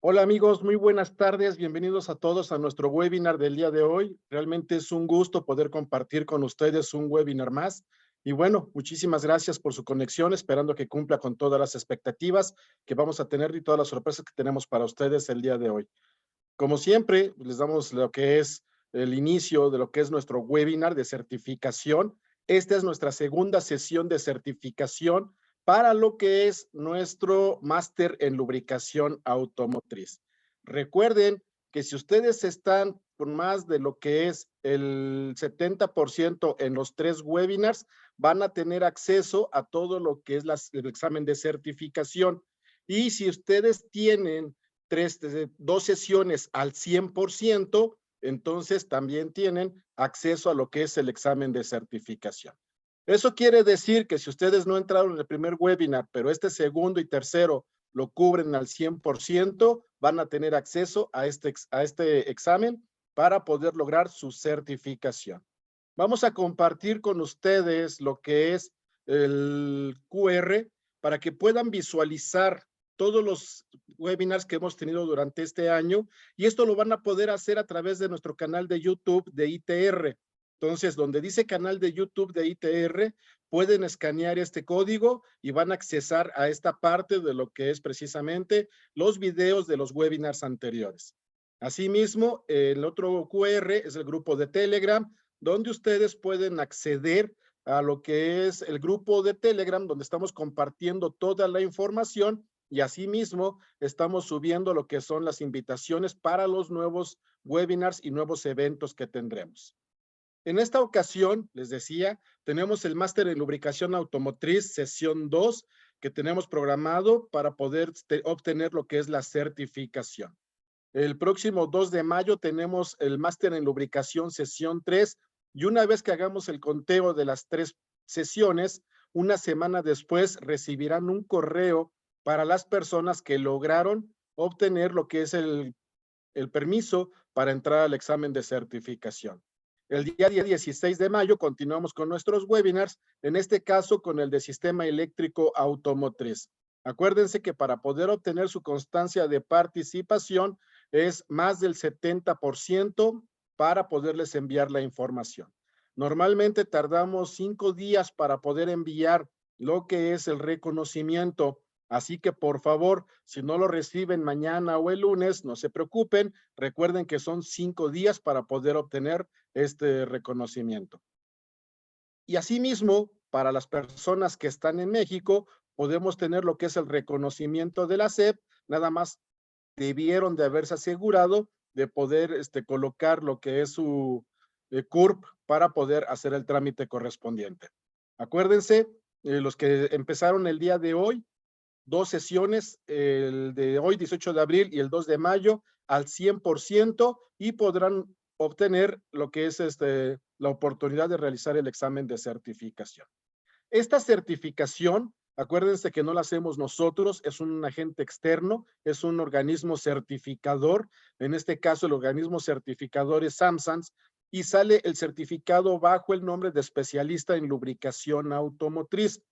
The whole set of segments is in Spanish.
Hola amigos, muy buenas tardes, bienvenidos a todos a nuestro webinar del día de hoy. Realmente es un gusto poder compartir con ustedes un webinar más. Y bueno, muchísimas gracias por su conexión, esperando que cumpla con todas las expectativas que vamos a tener y todas las sorpresas que tenemos para ustedes el día de hoy. Como siempre, les damos lo que es el inicio de lo que es nuestro webinar de certificación. Esta es nuestra segunda sesión de certificación para lo que es nuestro máster en lubricación automotriz. Recuerden que si ustedes están con más de lo que es el 70% en los 3 webinars, van a tener acceso a todo lo que es el examen de certificación. Y si ustedes tienen 2 sesiones al 100%, entonces también tienen acceso a lo que es el examen de certificación. Eso quiere decir que si ustedes no entraron en el primer webinar, pero este segundo y tercero lo cubren al 100%, van a tener acceso a este examen para poder lograr su certificación. Vamos a compartir con ustedes lo que es el QR para que puedan visualizar todos los webinars que hemos tenido durante este año, y esto lo van a poder hacer a través de nuestro canal de YouTube de ITR. Entonces, donde dice canal de YouTube de ITR, pueden escanear este código y van a accesar a esta parte de lo que es precisamente los videos de los webinars anteriores. Asimismo, el otro QR es el grupo de Telegram, donde ustedes pueden acceder a lo que es el grupo de Telegram, donde estamos compartiendo toda la información y asimismo estamos subiendo lo que son las invitaciones para los nuevos webinars y nuevos eventos que tendremos. En esta ocasión, les decía, tenemos el máster en lubricación automotriz sesión 2 que tenemos programado para poder obtener lo que es la certificación. El próximo 2 de mayo tenemos el máster en lubricación sesión 3 y una vez que hagamos el conteo de las 3 sesiones, una semana después recibirán un correo para las personas que lograron obtener lo que es el permiso para entrar al examen de certificación. El día 16 de mayo continuamos con nuestros webinars, en este caso con el de sistema eléctrico automotriz. Acuérdense que para poder obtener su constancia de participación es más del 70% para poderles enviar la información. Normalmente tardamos 5 días para poder enviar lo que es el reconocimiento. Así que por favor, si no lo reciben mañana o el lunes, no se preocupen. Recuerden que son 5 días para poder obtener este reconocimiento. Y asimismo, para las personas que están en México, podemos tener lo que es el reconocimiento de la SEP. Nada más debieron de haberse asegurado de poder colocar lo que es su CURP para poder hacer el trámite correspondiente. Acuérdense, los que empezaron el día de hoy, 2 sesiones, el de hoy 18 de abril y el 2 de mayo al 100% y podrán obtener lo que es la oportunidad de realizar el examen de certificación. Esta certificación, acuérdense que no la hacemos nosotros, es un agente externo, es un organismo certificador, en este caso el organismo certificador es SAMSANS, y sale el certificado bajo el nombre de especialista en lubricación automotriz.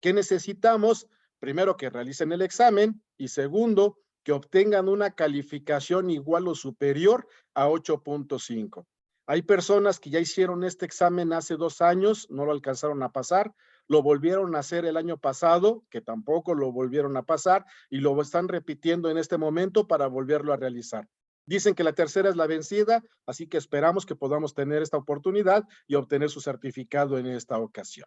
¿Qué necesitamos? Primero, que realicen el examen y segundo, que obtengan una calificación igual o superior a 8.5. Hay personas que ya hicieron este examen hace 2 años, no lo alcanzaron a pasar, lo volvieron a hacer el año pasado, que tampoco lo volvieron a pasar, y lo están repitiendo en este momento para volverlo a realizar. Dicen que la tercera es la vencida, así que esperamos que podamos tener esta oportunidad y obtener su certificado en esta ocasión.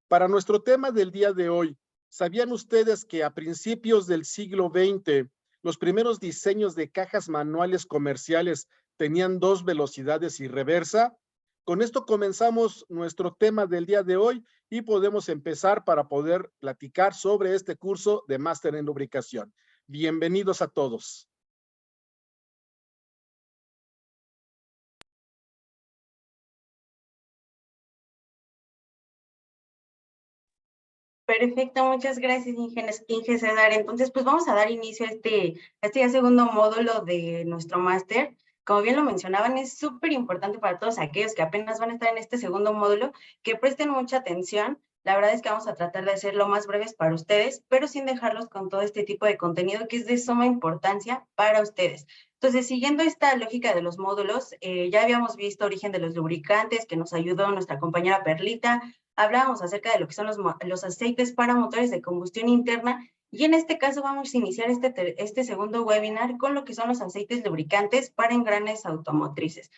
Para nuestro tema del día de hoy, ¿sabían ustedes que a principios del siglo XX los primeros diseños de cajas manuales comerciales tenían 2 velocidades y reversa? Con esto comenzamos nuestro tema del día de hoy y podemos empezar para poder platicar sobre este curso de máster en lubricación. Bienvenidos a todos. Perfecto, muchas gracias, Inge Cedar. Entonces, pues vamos a dar inicio a este ya segundo módulo de nuestro máster. Como bien lo mencionaban, es súper importante para todos aquellos que apenas van a estar en este segundo módulo, que presten mucha atención. La verdad es que vamos a tratar de ser lo más breves para ustedes, pero sin dejarlos con todo este tipo de contenido que es de suma importancia para ustedes. Entonces, siguiendo esta lógica de los módulos, ya habíamos visto origen de los lubricantes, que nos ayudó nuestra compañera Perlita. Hablábamos acerca de lo que son los aceites para motores de combustión interna y en este caso vamos a iniciar este segundo webinar con lo que son los aceites lubricantes para engranes automotrices.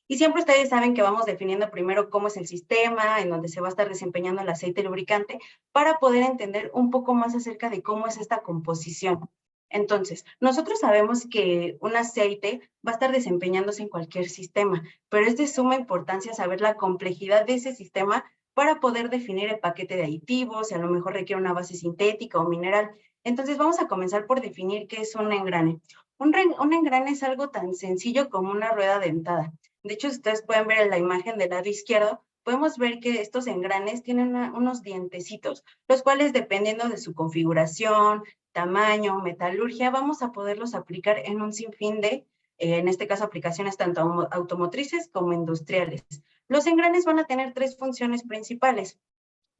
Y siempre ustedes saben que vamos definiendo primero cómo es el sistema en donde se va a estar desempeñando el aceite lubricante para poder entender un poco más acerca de cómo es esta composición. Entonces, nosotros sabemos que un aceite va a estar desempeñándose en cualquier sistema, pero es de suma importancia saber la complejidad de ese sistema para poder definir el paquete de aditivos, si a lo mejor requiere una base sintética o mineral. Entonces vamos a comenzar por definir qué es un engrane. Un engrane es algo tan sencillo como una rueda dentada. De hecho, si ustedes pueden ver en la imagen del lado izquierdo, podemos ver que estos engranes tienen unos dientecitos, los cuales dependiendo de su configuración, tamaño, metalurgia, vamos a poderlos aplicar en un sinfín de, en este caso, aplicaciones tanto automotrices como industriales. Los engranes van a tener 3 funciones principales.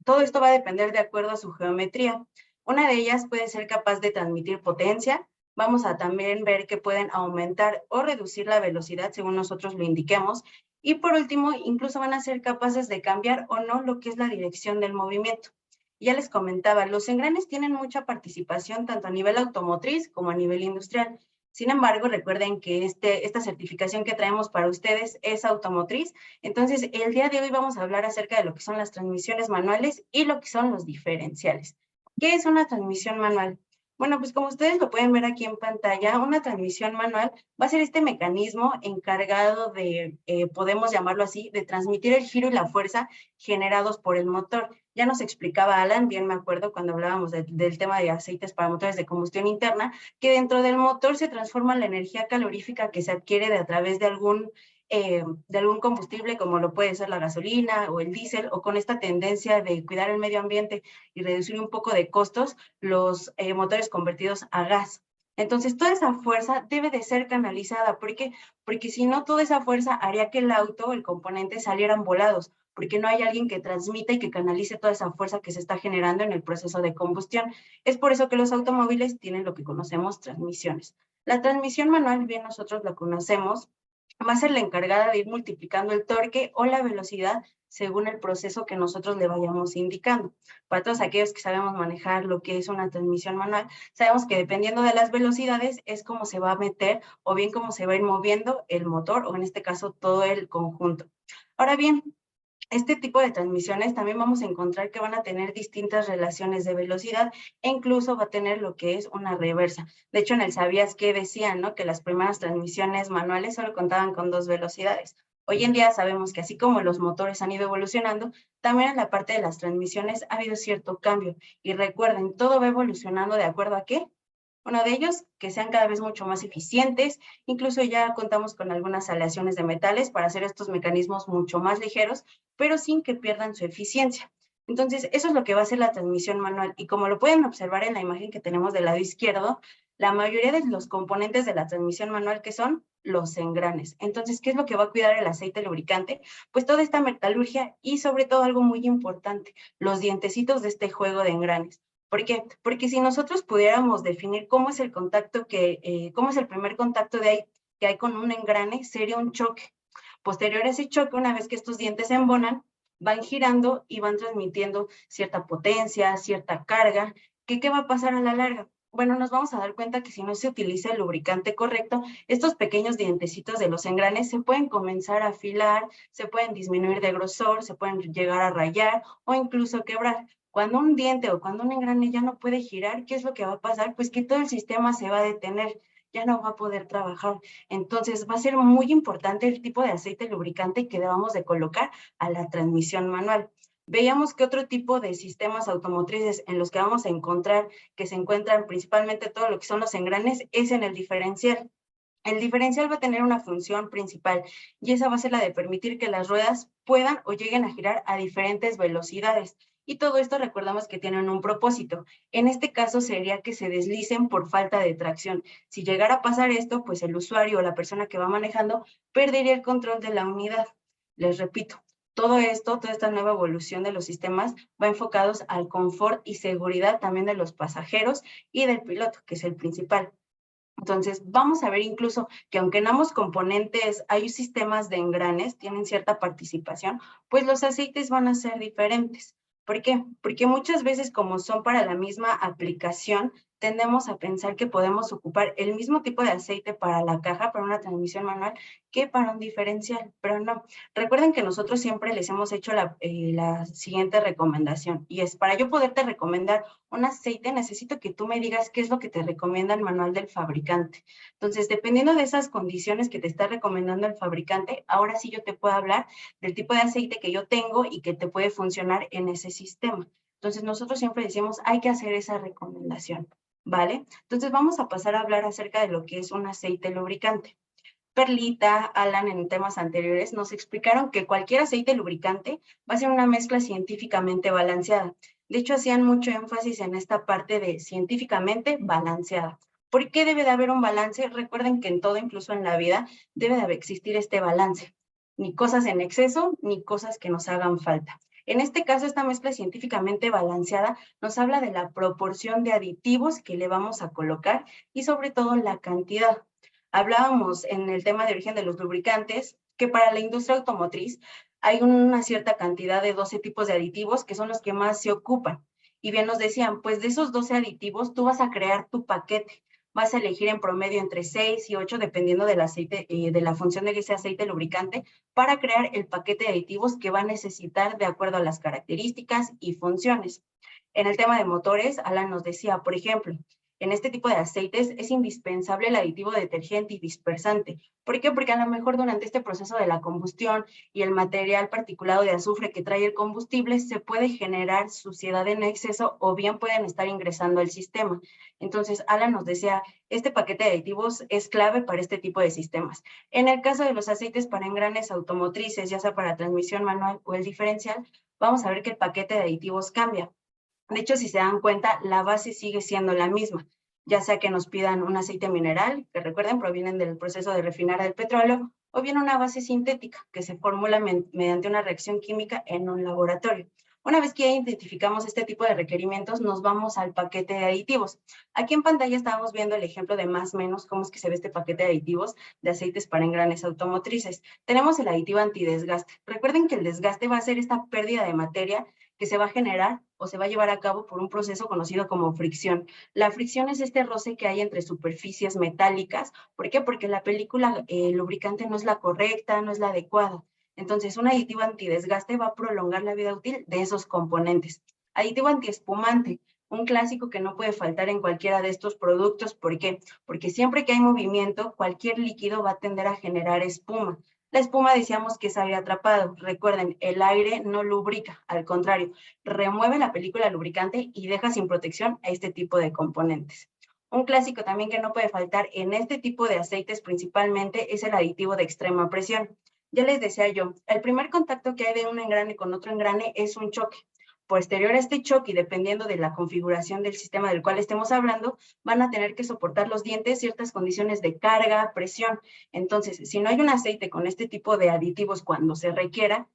Todo esto va a depender de acuerdo a su geometría. Una de ellas puede ser capaz de transmitir potencia. Vamos a también ver que pueden aumentar o reducir la velocidad según nosotros lo indiquemos. Y por último, incluso van a ser capaces de cambiar o no lo que es la dirección del movimiento. Ya les comentaba, los engranes tienen mucha participación tanto a nivel automotriz como a nivel industrial. Sin embargo, recuerden que esta certificación que traemos para ustedes es automotriz. Entonces, el día de hoy vamos a hablar acerca de lo que son las transmisiones manuales y lo que son los diferenciales. ¿Qué es una transmisión manual? Bueno, pues como ustedes lo pueden ver aquí en pantalla, una transmisión manual va a ser este mecanismo encargado de, podemos llamarlo así, de transmitir el giro y la fuerza generados por el motor. Ya nos explicaba Alan, bien me acuerdo cuando hablábamos del tema de aceites para motores de combustión interna, que dentro del motor se transforma la energía calorífica que se adquiere a través de algún combustible, como lo puede ser la gasolina o el diésel, o con esta tendencia de cuidar el medio ambiente y reducir un poco de costos, los motores convertidos a gas. Entonces, toda esa fuerza debe de ser canalizada. ¿Por qué? Porque si no, toda esa fuerza haría que el auto, el componente, salieran volados, porque no hay alguien que transmita y que canalice toda esa fuerza que se está generando en el proceso de combustión. Es por eso que los automóviles tienen lo que conocemos transmisiones. La transmisión manual, bien nosotros la conocemos, va a ser la encargada de ir multiplicando el torque o la velocidad según el proceso que nosotros le vayamos indicando. Para todos aquellos que sabemos manejar lo que es una transmisión manual, sabemos que dependiendo de las velocidades es como se va a meter o bien cómo se va a ir moviendo el motor o en este caso todo el conjunto. Ahora bien, este tipo de transmisiones también vamos a encontrar que van a tener distintas relaciones de velocidad e incluso va a tener lo que es una reversa. De hecho, en el ¿sabías qué? Decían, ¿no? Que las primeras transmisiones manuales solo contaban con 2 velocidades. Hoy en día sabemos que así como los motores han ido evolucionando, también en la parte de las transmisiones ha habido cierto cambio. Y recuerden, todo va evolucionando de acuerdo a qué. Uno de ellos, que sean cada vez mucho más eficientes, incluso ya contamos con algunas aleaciones de metales para hacer estos mecanismos mucho más ligeros, pero sin que pierdan su eficiencia. Entonces, eso es lo que va a hacer la transmisión manual. Y como lo pueden observar en la imagen que tenemos del lado izquierdo, la mayoría de los componentes de la transmisión manual que son los engranes. Entonces, ¿qué es lo que va a cuidar el aceite lubricante? Pues toda esta metalurgia y sobre todo algo muy importante, los dientecitos de este juego de engranes. ¿Por qué? Porque si nosotros pudiéramos definir cómo es el contacto cómo es el primer contacto que hay con un engrane, sería un choque. Posterior a ese choque, una vez que estos dientes se embonan, van girando y van transmitiendo cierta potencia, cierta carga. ¿Qué va a pasar a la larga? Bueno, nos vamos a dar cuenta que si no se utiliza el lubricante correcto, estos pequeños dientecitos de los engranes se pueden comenzar a afilar, se pueden disminuir de grosor, se pueden llegar a rayar o incluso quebrar. Cuando un diente o cuando un engrane ya no puede girar, ¿qué es lo que va a pasar? Pues que todo el sistema se va a detener, ya no va a poder trabajar. Entonces va a ser muy importante el tipo de aceite lubricante que debamos de colocar a la transmisión manual. Veíamos que otro tipo de sistemas automotrices en los que vamos a encontrar, que se encuentran principalmente todo lo que son los engranes, es en el diferencial. El diferencial va a tener una función principal y esa va a ser la de permitir que las ruedas puedan o lleguen a girar a diferentes velocidades. Y todo esto recordamos que tienen un propósito. En este caso sería que se deslicen por falta de tracción. Si llegara a pasar esto, pues el usuario o la persona que va manejando perdería el control de la unidad. Les repito, todo esto, toda esta nueva evolución de los sistemas va enfocados al confort y seguridad también de los pasajeros y del piloto, que es el principal. Entonces, vamos a ver incluso que aunque en ambos componentes hay sistemas de engranes, tienen cierta participación, pues los aceites van a ser diferentes. ¿Por qué? Porque muchas veces como son para la misma aplicación, tendemos a pensar que podemos ocupar el mismo tipo de aceite para la caja, para una transmisión manual, que para un diferencial, pero no. Recuerden que nosotros siempre les hemos hecho la siguiente recomendación, y es para yo poderte recomendar un aceite, necesito que tú me digas qué es lo que te recomienda el manual del fabricante. Entonces, dependiendo de esas condiciones que te está recomendando el fabricante, ahora sí yo te puedo hablar del tipo de aceite que yo tengo y que te puede funcionar en ese sistema. Entonces, nosotros siempre decimos, hay que hacer esa recomendación, ¿vale? Entonces, vamos a pasar a hablar acerca de lo que es un aceite lubricante. Perlita, Alan, en temas anteriores, nos explicaron que cualquier aceite lubricante va a ser una mezcla científicamente balanceada. De hecho, hacían mucho énfasis en esta parte de científicamente balanceada. ¿Por qué debe de haber un balance? Recuerden que en todo, incluso en la vida, debe de existir este balance. Ni cosas en exceso, ni cosas que nos hagan falta. En este caso, esta mezcla científicamente balanceada nos habla de la proporción de aditivos que le vamos a colocar y sobre todo la cantidad. Hablábamos en el tema de origen de los lubricantes que para la industria automotriz hay una cierta cantidad de 12 tipos de aditivos que son los que más se ocupan. Y bien nos decían, pues de esos 12 aditivos tú vas a crear tu paquete. Vas a elegir en promedio entre 6 y 8, dependiendo del aceite, de la función de ese aceite lubricante, para crear el paquete de aditivos que va a necesitar de acuerdo a las características y funciones. En el tema de motores, Alan nos decía, por ejemplo, en este tipo de aceites es indispensable el aditivo detergente y dispersante. ¿Por qué? Porque a lo mejor durante este proceso de la combustión y el material particulado de azufre que trae el combustible se puede generar suciedad en exceso o bien pueden estar ingresando al sistema. Entonces, Alan nos decía, este paquete de aditivos es clave para este tipo de sistemas. En el caso de los aceites para engranes automotrices, ya sea para transmisión manual o el diferencial, vamos a ver que el paquete de aditivos cambia. De hecho, si se dan cuenta, la base sigue siendo la misma, ya sea que nos pidan un aceite mineral, que recuerden provienen del proceso de refinar el petróleo, o bien una base sintética, que se formula mediante una reacción química en un laboratorio. Una vez que ya identificamos este tipo de requerimientos, nos vamos al paquete de aditivos. Aquí en pantalla estábamos viendo el ejemplo de más o menos cómo es que se ve este paquete de aditivos de aceites para engranes automotrices. Tenemos el aditivo antidesgaste. Recuerden que el desgaste va a ser esta pérdida de materia que se va a generar o se va a llevar a cabo por un proceso conocido como fricción. La fricción es este roce que hay entre superficies metálicas. ¿Por qué? Porque la película lubricante no es la correcta, no es la adecuada. Entonces, un aditivo antidesgaste va a prolongar la vida útil de esos componentes. Aditivo antiespumante, un clásico que no puede faltar en cualquiera de estos productos. ¿Por qué? Porque siempre que hay movimiento, cualquier líquido va a tender a generar espuma. La espuma decíamos que es aire atrapado. Recuerden, el aire no lubrica, al contrario, remueve la película lubricante y deja sin protección a este tipo de componentes. Un clásico también que no puede faltar en este tipo de aceites principalmente es el aditivo de extrema presión. Ya les decía yo, el primer contacto que hay de un engrane con otro engrane es un choque. Posterior a este choque, y dependiendo de la configuración del sistema del cual estemos hablando, van a tener que soportar los dientes ciertas condiciones de carga, presión. Entonces, si no hay un aceite con este tipo de aditivos cuando se requiera,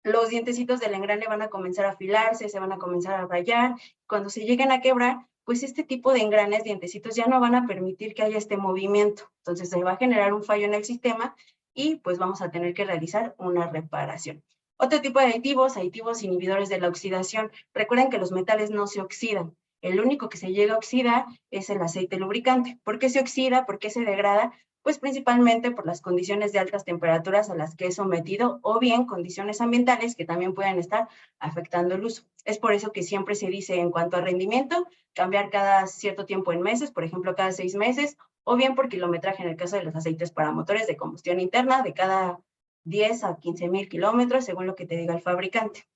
los dientecitos del engrane van a comenzar a afilarse, se van a comenzar a rayar. Cuando se lleguen a quebrar, pues este tipo de engranes, dientecitos, ya no van a permitir que haya este movimiento. Entonces se va a generar un fallo en el sistema y pues vamos a tener que realizar una reparación. Otro tipo de aditivos, aditivos inhibidores de la oxidación. Recuerden que los metales no se oxidan. El único que se llega a oxidar es el aceite lubricante. ¿Por qué se oxida? ¿Por qué se degrada? Pues principalmente por las condiciones de altas temperaturas a las que es sometido o bien condiciones ambientales que también pueden estar afectando el uso. Es por eso que siempre se dice en cuanto a rendimiento, cambiar cada cierto tiempo en meses, por ejemplo, cada 6 meses, o bien por kilometraje en el caso de los aceites para motores de combustión interna, de cada 10 a 15,000 kilómetros, según lo que te diga el fabricante.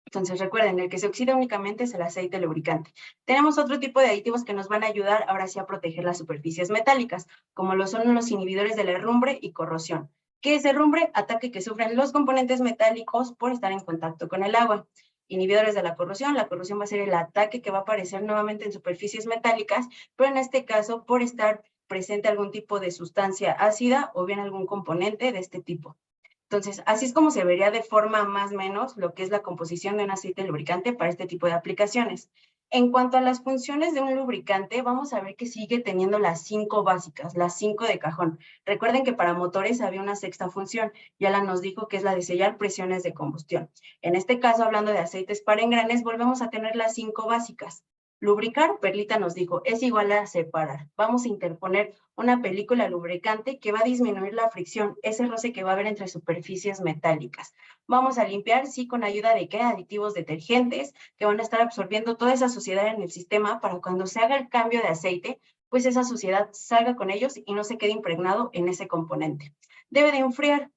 Entonces recuerden, el que se oxida únicamente es el aceite lubricante. Tenemos otro tipo de aditivos que nos van a ayudar ahora sí a proteger las superficies metálicas, como lo son los inhibidores de la herrumbre y corrosión. ¿Qué es herrumbre? Ataque que sufren los componentes metálicos por estar en contacto con el agua. Inhibidores de la corrosión va a ser el ataque que va a aparecer nuevamente en superficies metálicas, pero en este caso por estar presente algún tipo de sustancia ácida o bien algún componente de este tipo. Entonces, así es como se vería de forma más o menos lo que es la composición de un aceite lubricante para este tipo de aplicaciones. En cuanto a las funciones de un lubricante, vamos a ver que sigue teniendo las 5 básicas, las 5 de cajón. Recuerden que para motores había una sexta función, ya la nos dijo que es la de sellar presiones de combustión. En este caso, hablando de aceites para engranes, volvemos a tener las 5 básicas. Lubricar, Perlita nos dijo, es igual a separar. Vamos a interponer una película lubricante que va a disminuir la fricción, ese roce que va a haber entre superficies metálicas. Vamos a limpiar, sí, con ayuda de ¿qué? Aditivos detergentes que van a estar absorbiendo toda esa suciedad en el sistema para cuando se haga el cambio de aceite, pues esa suciedad salga con ellos y no se quede impregnado en ese componente. Debe de enfriar.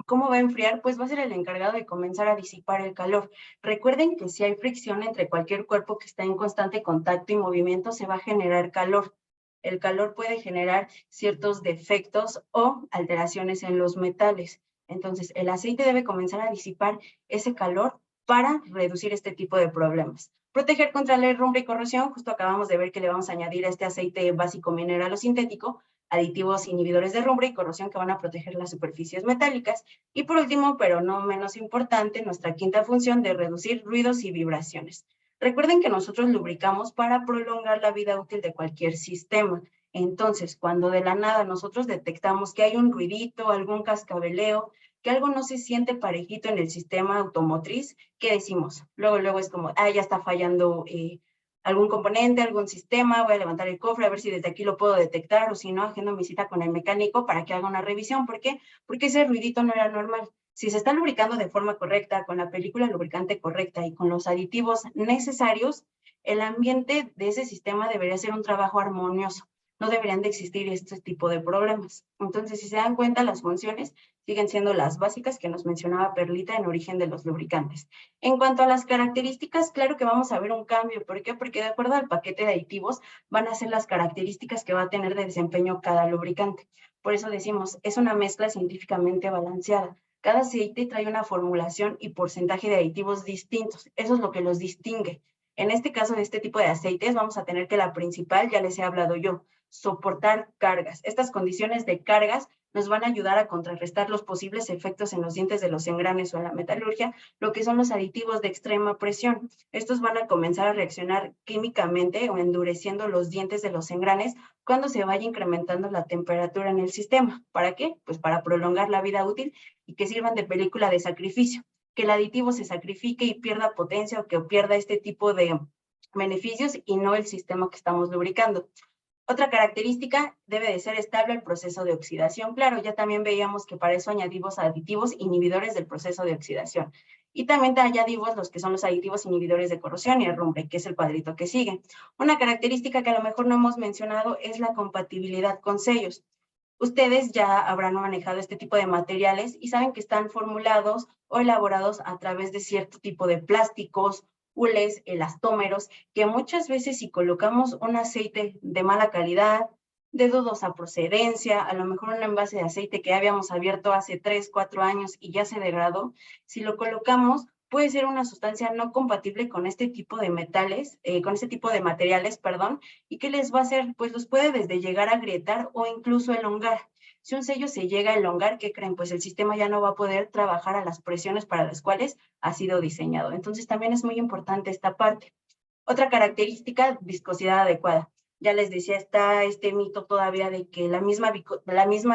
¿Cómo va a enfriar? Pues va a ser el encargado de comenzar a disipar el calor. Recuerden que si hay fricción entre cualquier cuerpo que está en constante contacto y movimiento, se va a generar calor. El calor puede generar ciertos defectos o alteraciones en los metales. Entonces, el aceite debe comenzar a disipar ese calor para reducir este tipo de problemas. Proteger contra la herrumbre y corrosión, justo acabamos de ver que le vamos a añadir a este aceite básico mineral o sintético, aditivos inhibidores de herrumbre y corrosión que van a proteger las superficies metálicas. Y por último, pero no menos importante, nuestra quinta función de reducir ruidos y vibraciones. Recuerden que nosotros lubricamos para prolongar la vida útil de cualquier sistema. Entonces, cuando de la nada nosotros detectamos que hay un ruidito, algún cascabeleo, que algo no se siente parejito en el sistema automotriz, ¿qué decimos? Luego es como, ya está fallando algún componente, algún sistema, voy a levantar el cofre a ver si desde aquí lo puedo detectar o si no, agendo mi cita con el mecánico para que haga una revisión. ¿Por qué? Porque ese ruidito no era normal. Si se está lubricando de forma correcta, con la película lubricante correcta y con los aditivos necesarios, El ambiente de ese sistema debería ser un trabajo armonioso. No deberían de existir este tipo de problemas. Entonces, si se dan cuenta, las funciones siguen siendo las básicas que nos mencionaba Perlita en origen de los lubricantes. En cuanto a las características, claro que vamos a ver un cambio. ¿Por qué? Porque de acuerdo al paquete de aditivos van a ser las características que va a tener de desempeño cada lubricante. Por eso decimos, es una mezcla científicamente balanceada. Cada aceite trae una formulación y porcentaje de aditivos distintos. Eso es lo que los distingue. En este caso de este tipo de aceites vamos a tener que la principal, ya les he hablado yo, soportar cargas. Estas condiciones de cargas nos van a ayudar a contrarrestar los posibles efectos en los dientes de los engranes o en la metalurgia, lo que son los aditivos de extrema presión. Estos van a comenzar a reaccionar químicamente o endureciendo los dientes de los engranes cuando se vaya incrementando la temperatura en el sistema. ¿Para qué? Pues para prolongar la vida útil y que sirvan de película de sacrificio. Que el aditivo se sacrifique y pierda potencia o que pierda este tipo de beneficios y no el sistema que estamos lubricando. Otra característica debe de ser estable el proceso de oxidación. Claro, ya también veíamos que para eso añadimos aditivos inhibidores del proceso de oxidación. Y también añadimos los que son los aditivos inhibidores de corrosión y herrumbre, que es el cuadrito que sigue. Una característica que a lo mejor no hemos mencionado es la compatibilidad con sellos. Ustedes ya habrán manejado este tipo de materiales y saben que están formulados o elaborados a través de cierto tipo de plásticos, hules, elastómeros, que muchas veces si colocamos un aceite de mala calidad, de dudosa procedencia, a lo mejor un envase de aceite que habíamos abierto hace 3, 4 años y ya se degradó, si lo colocamos puede ser una sustancia no compatible con este tipo de metales, con este tipo de materiales, perdón, y ¿qué les va a hacer? Pues los puede desde llegar a agrietar o incluso elongar. Si un sello se llega a elongar, ¿qué creen? Pues el sistema ya no va a poder trabajar a las presiones para las cuales ha sido diseñado. Entonces también es muy importante esta parte. Otra característica, viscosidad adecuada. Ya les decía, está este mito todavía de que la misma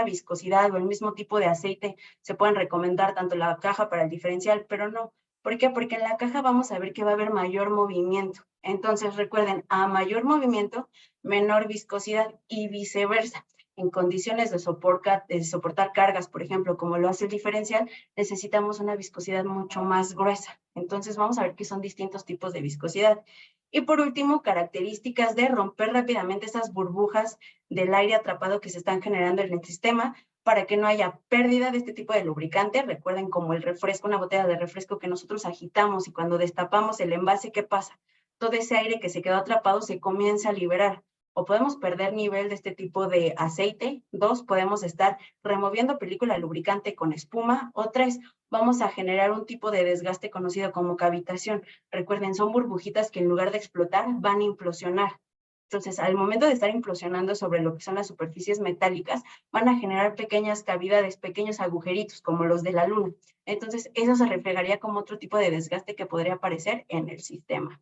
viscosidad o el mismo tipo de aceite se pueden recomendar tanto la caja para el diferencial, pero no. ¿Por qué? Porque en la caja vamos a ver que va a haber mayor movimiento. Entonces recuerden, a mayor movimiento, menor viscosidad y viceversa. En condiciones de soportar cargas, por ejemplo, como lo hace el diferencial, necesitamos una viscosidad mucho más gruesa. Entonces vamos a ver que son distintos tipos de viscosidad. Y por último, características de romper rápidamente esas burbujas del aire atrapado que se están generando en el sistema para que no haya pérdida de este tipo de lubricante. Recuerden como el refresco, una botella de refresco que nosotros agitamos y cuando destapamos el envase, ¿qué pasa? Todo ese aire que se quedó atrapado se comienza a liberar. O podemos perder nivel de este tipo de aceite. 2, podemos estar removiendo película lubricante con espuma. O 3, vamos a generar un tipo de desgaste conocido como cavitación. Recuerden, son burbujitas que en lugar de explotar van a implosionar. Entonces, al momento de estar implosionando sobre lo que son las superficies metálicas, van a generar pequeñas cavidades, pequeños agujeritos, como los de la luna. Entonces, eso se reflejaría como otro tipo de desgaste que podría aparecer en el sistema.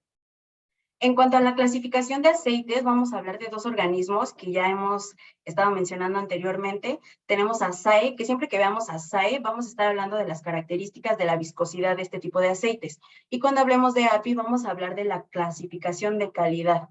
En cuanto a la clasificación de aceites, vamos a hablar de 2 organismos que ya hemos estado mencionando anteriormente. Tenemos a SAE, que siempre que veamos a SAE, vamos a estar hablando de las características de la viscosidad de este tipo de aceites. Y cuando hablemos de API, vamos a hablar de la clasificación de calidad.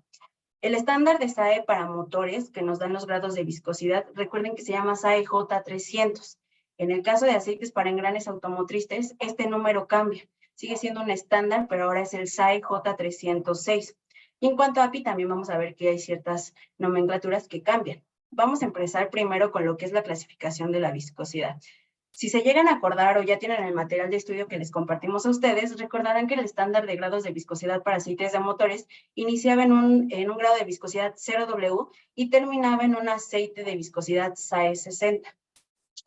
El estándar de SAE para motores, que nos dan los grados de viscosidad, recuerden que se llama SAE J300. En el caso de aceites para engranes automotrices, este número cambia. Sigue siendo un estándar, pero ahora es el SAE J306. Y en cuanto a API, también vamos a ver que hay ciertas nomenclaturas que cambian. Vamos a empezar primero con lo que es la clasificación de la viscosidad. Si se llegan a acordar o ya tienen el material de estudio que les compartimos a ustedes, recordarán que el estándar de grados de viscosidad para aceites de motores iniciaba en un grado de viscosidad 0W y terminaba en un aceite de viscosidad SAE 60.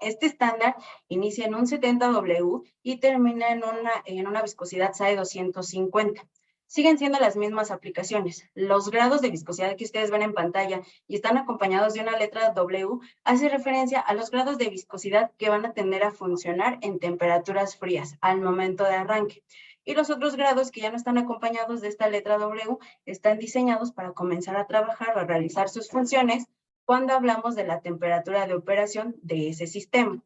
Este estándar inicia en un 70W y termina en una viscosidad SAE 250. Siguen siendo las mismas aplicaciones. Los grados de viscosidad que ustedes ven en pantalla y están acompañados de una letra W hace referencia a los grados de viscosidad que van a tender a funcionar en temperaturas frías al momento de arranque. Y los otros grados que ya no están acompañados de esta letra W están diseñados para comenzar a trabajar o a realizar sus funciones cuando hablamos de la temperatura de operación de ese sistema.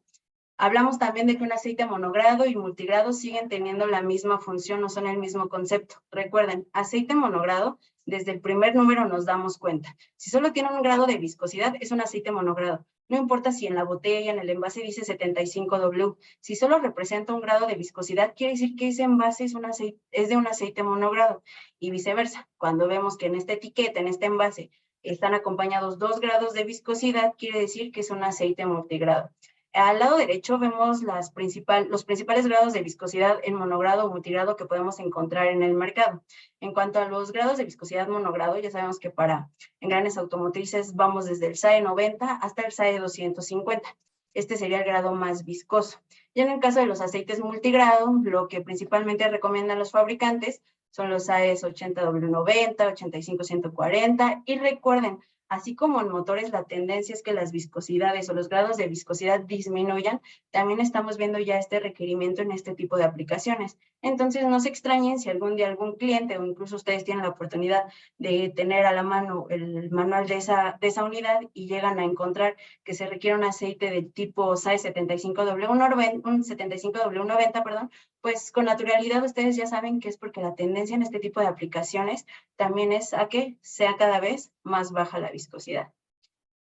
Hablamos también de que un aceite monogrado y multigrado siguen teniendo la misma función, no son el mismo concepto. Recuerden, aceite monogrado Desde el primer número nos damos cuenta. Si solo tiene un grado de viscosidad, es un aceite monogrado. No importa si en la botella, en el envase dice 75W. Si solo representa un grado de viscosidad, quiere decir que ese envase es de un aceite monogrado. Y viceversa. Cuando vemos que en esta etiqueta, en este envase, están acompañados 2 grados de viscosidad, quiere decir que es un aceite multigrado. Al lado derecho vemos los principales grados de viscosidad en monogrado o multigrado que podemos encontrar en el mercado. En cuanto a los grados de viscosidad monogrado, ya sabemos que para engranes automotrices vamos desde el SAE 90 hasta el SAE 250. Este sería el grado más viscoso. Y en el caso de los aceites multigrado, lo que principalmente recomiendan los fabricantes son los SAEs 80W90, 85-140, y recuerden, así como en motores la tendencia es que las viscosidades o los grados de viscosidad disminuyan, también estamos viendo ya este requerimiento en este tipo de aplicaciones. Entonces no se extrañen si algún día algún cliente o incluso ustedes tienen la oportunidad de tener a la mano el manual de esa unidad y llegan a encontrar que se requiere un aceite del tipo SAE 75W90, perdón, pues con naturalidad ustedes ya saben que es porque la tendencia en este tipo de aplicaciones también es a que sea cada vez más baja la viscosidad.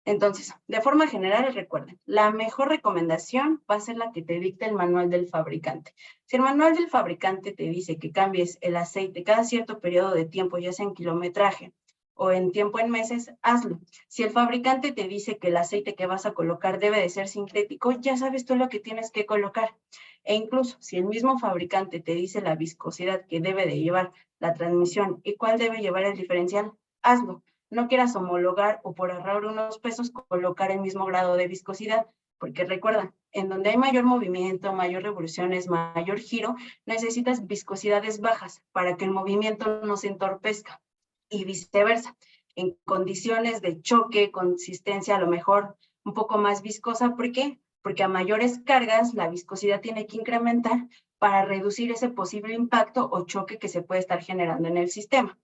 Entonces, de forma general, recuerden, la mejor recomendación va a ser la que te dicta el manual del fabricante. Si el manual del fabricante te dice que cambies el aceite cada cierto periodo de tiempo, ya sea en kilometraje o en tiempo en meses, hazlo. Si el fabricante te dice que el aceite que vas a colocar debe de ser sintético, ya sabes tú lo que tienes que colocar. E incluso si el mismo fabricante te dice la viscosidad que debe de llevar la transmisión y cuál debe llevar el diferencial, hazlo. No quieras homologar o por ahorrar unos pesos colocar el mismo grado de viscosidad, porque recuerda, en donde hay mayor movimiento, mayor revoluciones, mayor giro, necesitas viscosidades bajas para que el movimiento no se entorpezca y viceversa. En condiciones de choque, consistencia a lo mejor un poco más viscosa, ¿por qué? Porque a mayores cargas la viscosidad tiene que incrementar para reducir ese posible impacto o choque que se puede estar generando en el sistema.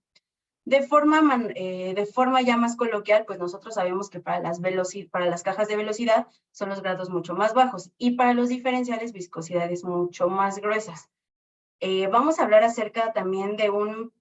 De forma ya más coloquial, pues nosotros sabemos que para las cajas de velocidad son los grados mucho más bajos y para los diferenciales viscosidades mucho más gruesas. Vamos a hablar acerca también de un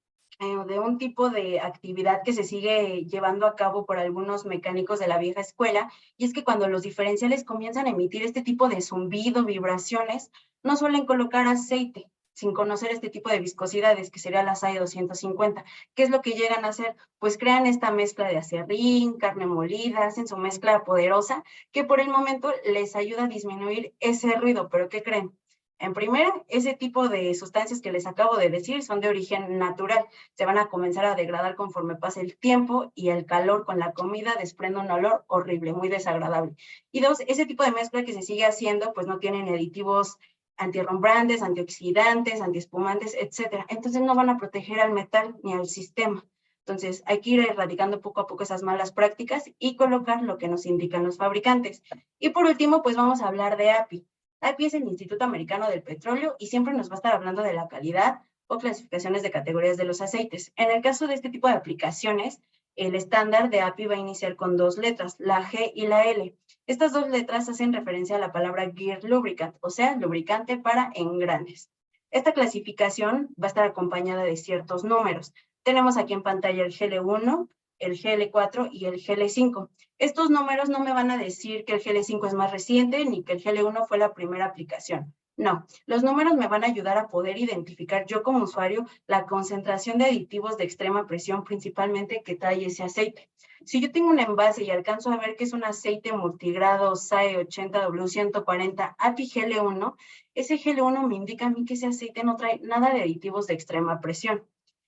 tipo de actividad que se sigue llevando a cabo por algunos mecánicos de la vieja escuela, y es que cuando los diferenciales comienzan a emitir este tipo de zumbido, vibraciones, no suelen colocar aceite, sin conocer este tipo de viscosidades, que sería la SAE 250. ¿Qué es lo que llegan a hacer? Pues crean esta mezcla de acerrín, carne molida, hacen su mezcla poderosa, que por el momento les ayuda a disminuir ese ruido, pero ¿qué creen? En primera, ese tipo de sustancias que les acabo de decir son de origen natural. Se van a comenzar a degradar conforme pase el tiempo y el calor con la comida desprende un olor horrible, muy desagradable. Y dos, ese tipo de mezcla que se sigue haciendo, pues no tienen aditivos antirrombrantes, antioxidantes, antiespumantes, etcétera. Entonces no van a proteger al metal ni al sistema. Entonces hay que ir erradicando poco a poco esas malas prácticas y colocar lo que nos indican los fabricantes. Y por último, pues vamos a hablar de API. API es el Instituto Americano del Petróleo y siempre nos va a estar hablando de la calidad o clasificaciones de categorías de los aceites. En el caso de este tipo de aplicaciones, el estándar de API va a iniciar con 2 letras, la G y la L. Estas 2 letras hacen referencia a la palabra Gear Lubricant, o sea, lubricante para engranes. Esta clasificación va a estar acompañada de ciertos números. Tenemos aquí en pantalla el GL1, el GL4 y el GL5. Estos números no me van a decir que el GL5 es más reciente ni que el GL1 fue la primera aplicación. No, los números me van a ayudar a poder identificar yo como usuario la concentración de aditivos de extrema presión principalmente que trae ese aceite. Si yo tengo un envase y alcanzo a ver que es un aceite multigrado SAE 80W140 API GL1, ese GL1 me indica a mí que ese aceite no trae nada de aditivos de extrema presión.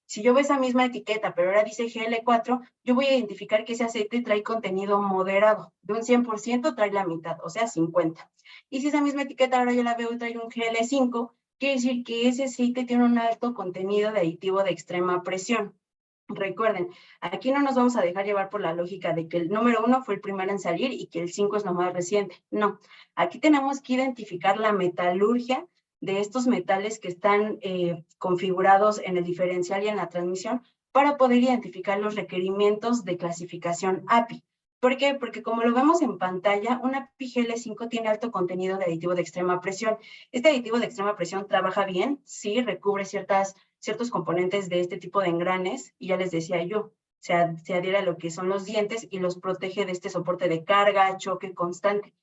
Si yo veo esa misma etiqueta, pero ahora dice GL4, yo voy a identificar que ese aceite trae contenido moderado. De un 100% trae la mitad, o sea, 50. Y si esa misma etiqueta ahora yo la veo y trae un GL5, quiere decir que ese aceite tiene un alto contenido de aditivo de extrema presión. Recuerden, aquí no nos vamos a dejar llevar por la lógica de que el número 1 fue el primero en salir y que el 5 es lo más reciente. No, aquí tenemos que identificar la metalurgia de estos metales que están configurados en el diferencial y en la transmisión para poder identificar los requerimientos de clasificación API. ¿Por qué? Porque como lo vemos en pantalla, un API GL5 tiene alto contenido de aditivo de extrema presión. Este aditivo de extrema presión trabaja bien, sí, recubre ciertas ciertos componentes de este tipo de engranes, y ya les decía yo, se adhiere a lo que son los dientes y los protege de este soporte de carga, choque constante.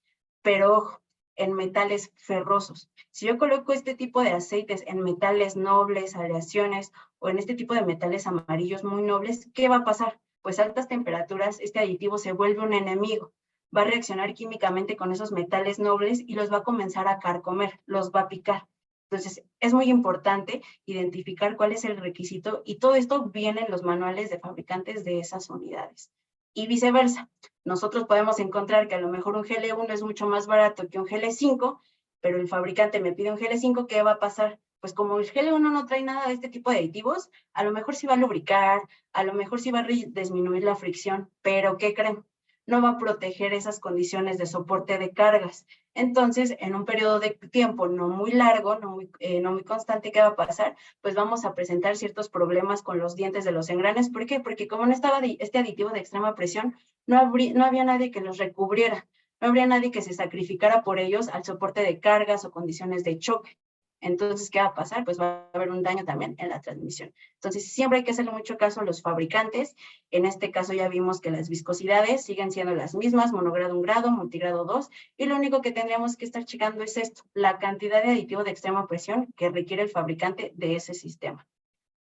Pero ojo, en metales ferrosos. Si yo coloco este tipo de aceites en metales nobles, aleaciones, o en este tipo de metales amarillos muy nobles, ¿qué va a pasar? Pues a altas temperaturas este aditivo se vuelve un enemigo. Va a reaccionar químicamente con esos metales nobles y los va a comenzar a carcomer, los va a picar. Entonces, es muy importante identificar cuál es el requisito, y todo esto viene en los manuales de fabricantes de esas unidades. Y viceversa, nosotros podemos encontrar que a lo mejor un GL1 es mucho más barato que un GL5, pero el fabricante me pide un GL5, ¿qué va a pasar? Pues como el GL1 no trae nada de este tipo de aditivos, a lo mejor sí va a lubricar, a lo mejor sí va a disminuir la fricción, pero ¿qué creen? No va a proteger esas condiciones de soporte de cargas. Entonces, en un periodo de tiempo no muy largo, no muy constante, ¿qué va a pasar? Pues vamos a presentar ciertos problemas con los dientes de los engranes. ¿Por qué? Porque como no estaba este aditivo de extrema presión, no había nadie que los recubriera, no habría nadie que se sacrificara por ellos al soporte de cargas o condiciones de choque. Entonces, ¿qué va a pasar? Pues va a haber un daño también en la transmisión. Entonces, siempre hay que hacerle mucho caso a los fabricantes. En este caso ya vimos que las viscosidades siguen siendo las mismas, monogrado 1 grado, multigrado 2, y lo único que tendríamos que estar checando es esto, la cantidad de aditivo de extrema presión que requiere el fabricante de ese sistema.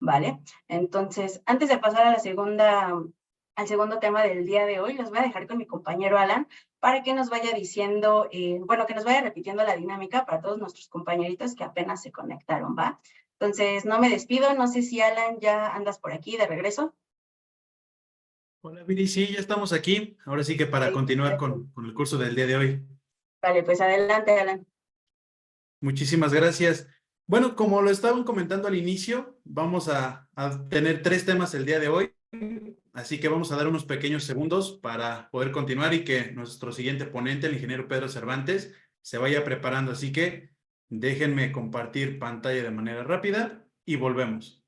¿Vale? Entonces, antes de pasar a al segundo tema del día de hoy, los voy a dejar con mi compañero Alan para que nos vaya diciendo, que nos vaya repitiendo la dinámica para todos nuestros compañeritos que apenas se conectaron, ¿va? Entonces, no me despido, no sé si Alan ya andas por aquí de regreso. Hola, Viri, sí, ya estamos aquí. Ahora sí que para continuar con el curso del día de hoy. Vale, pues adelante, Alan. Muchísimas gracias. Bueno, como lo estaban comentando al inicio, vamos a tener 3 temas el día de hoy. Así que vamos a dar unos pequeños segundos para poder continuar y que nuestro siguiente ponente, el ingeniero Pedro Cervantes, se vaya preparando. Así que déjenme compartir pantalla de manera rápida y volvemos.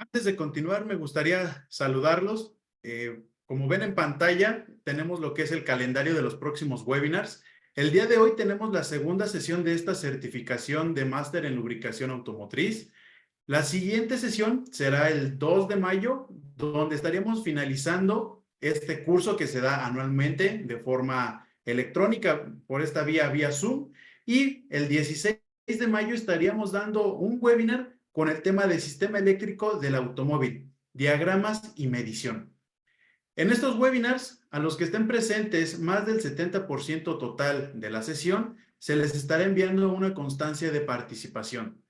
Antes de continuar, me gustaría saludarlos. Como ven en pantalla, tenemos lo que es el calendario de los próximos webinars. El día de hoy tenemos la segunda sesión de esta certificación de máster en lubricación automotriz. La siguiente sesión será el 2 de mayo, donde estaríamos finalizando este curso que se da anualmente de forma electrónica por esta vía Zoom. Y el 16 de mayo estaríamos dando un webinar con el tema del sistema eléctrico del automóvil, diagramas y medición. En estos webinars, a los que estén presentes más del 70% total de la sesión, se les estará enviando una constancia de participación.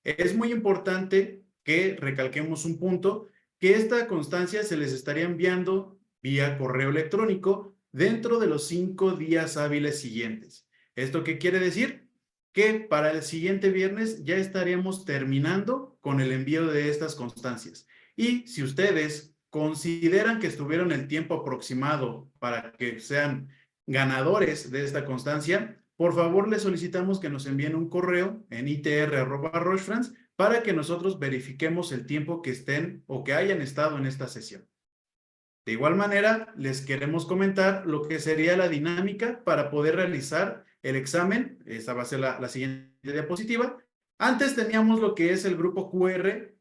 Es muy importante que recalquemos un punto, que esta constancia se les estaría enviando vía correo electrónico dentro de los 5 días hábiles siguientes. ¿Esto qué quiere decir? Que para el siguiente viernes ya estaríamos terminando con el envío de estas constancias. Y si ustedes consideran que estuvieron el tiempo aproximado para que sean ganadores de esta constancia, por favor les solicitamos que nos envíen un correo en itr@rochefrance para que nosotros verifiquemos el tiempo que estén o que hayan estado en esta sesión. De igual manera, les queremos comentar lo que sería la dinámica para poder realizar el examen. Esta va a ser la siguiente diapositiva. Antes teníamos lo que es el grupo QR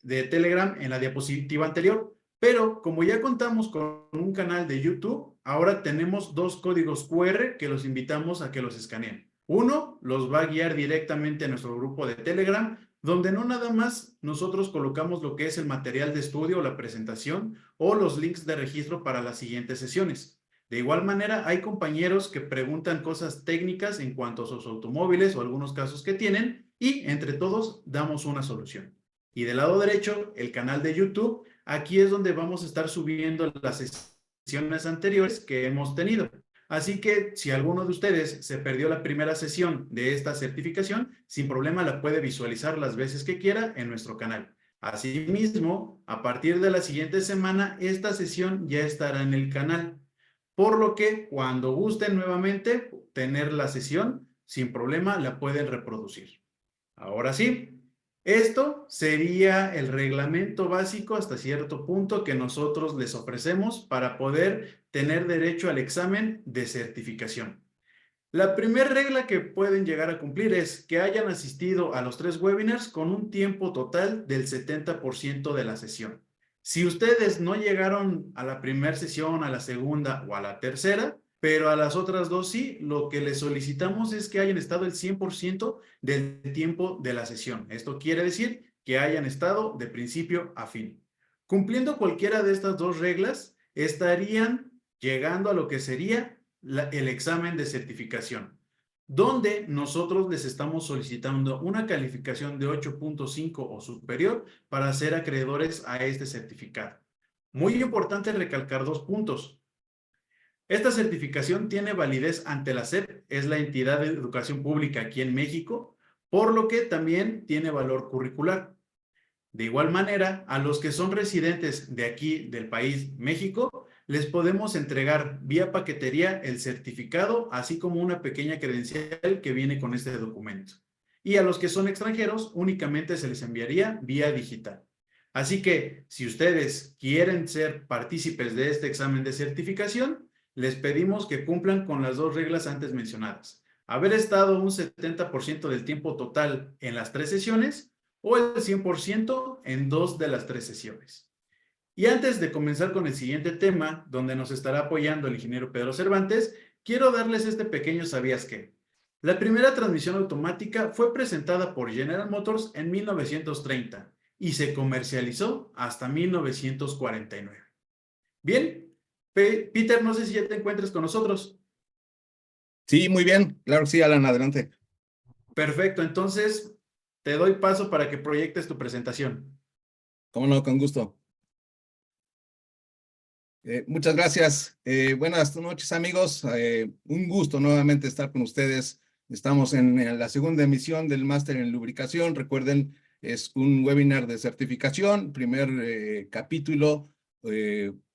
de Telegram en la diapositiva anterior, pero como ya contamos con un canal de YouTube, ahora tenemos dos códigos QR que los invitamos a que los escaneen. Uno los va a guiar directamente a nuestro grupo de Telegram, donde no nada más nosotros colocamos lo que es el material de estudio o la presentación o los links de registro para las siguientes sesiones. De igual manera, hay compañeros que preguntan cosas técnicas en cuanto a sus automóviles o algunos casos que tienen y entre todos damos una solución. Y del lado derecho, el canal de YouTube, aquí es donde vamos a estar subiendo las sesiones anteriores que hemos tenido. Así que si alguno de ustedes se perdió la primera sesión de esta certificación, sin problema la puede visualizar las veces que quiera en nuestro canal. Asimismo, a partir de la siguiente semana, esta sesión ya estará en el canal. Por lo que cuando gusten nuevamente tener la sesión, sin problema la pueden reproducir. Ahora sí, esto sería el reglamento básico hasta cierto punto que nosotros les ofrecemos para poder tener derecho al examen de certificación. La primera regla que pueden llegar a cumplir es que hayan asistido a los 3 webinars con un tiempo total del 70% de la sesión. Si ustedes no llegaron a la primera sesión, a la segunda o a la tercera, pero a las otras dos sí, lo que les solicitamos es que hayan estado el 100% del tiempo de la sesión. Esto quiere decir que hayan estado de principio a fin. Cumpliendo cualquiera de estas dos reglas, estarían llegando a lo que sería el examen de certificación, donde nosotros les estamos solicitando una calificación de 8.5 o superior para ser acreedores a este certificado. Muy importante recalcar dos puntos. Esta certificación tiene validez ante la SEP, es la entidad de educación pública aquí en México, por lo que también tiene valor curricular. De igual manera, a los que son residentes de aquí, del país México, les podemos entregar vía paquetería el certificado, así como una pequeña credencial que viene con este documento. Y a los que son extranjeros, únicamente se les enviaría vía digital. Así que, si ustedes quieren ser partícipes de este examen de certificación, les pedimos que cumplan con las dos reglas antes mencionadas. Haber estado un 70% del tiempo total en las 3 sesiones o el 100% en 2 de las 3 sesiones. Y antes de comenzar con el siguiente tema, donde nos estará apoyando el ingeniero Pedro Cervantes, quiero darles este pequeño ¿sabías qué? La primera transmisión automática fue presentada por General Motors en 1930 y se comercializó hasta 1949. Bien, Peter, no sé si ya te encuentres con nosotros. Sí, muy bien. Claro que sí, Alan, adelante. Perfecto, entonces te doy paso para que proyectes tu presentación. Cómo no, con gusto. Muchas gracias. Buenas noches, amigos. Un gusto nuevamente estar con ustedes. Estamos en la segunda emisión del Máster en Lubricación. Recuerden, es un webinar de certificación, primer capítulo,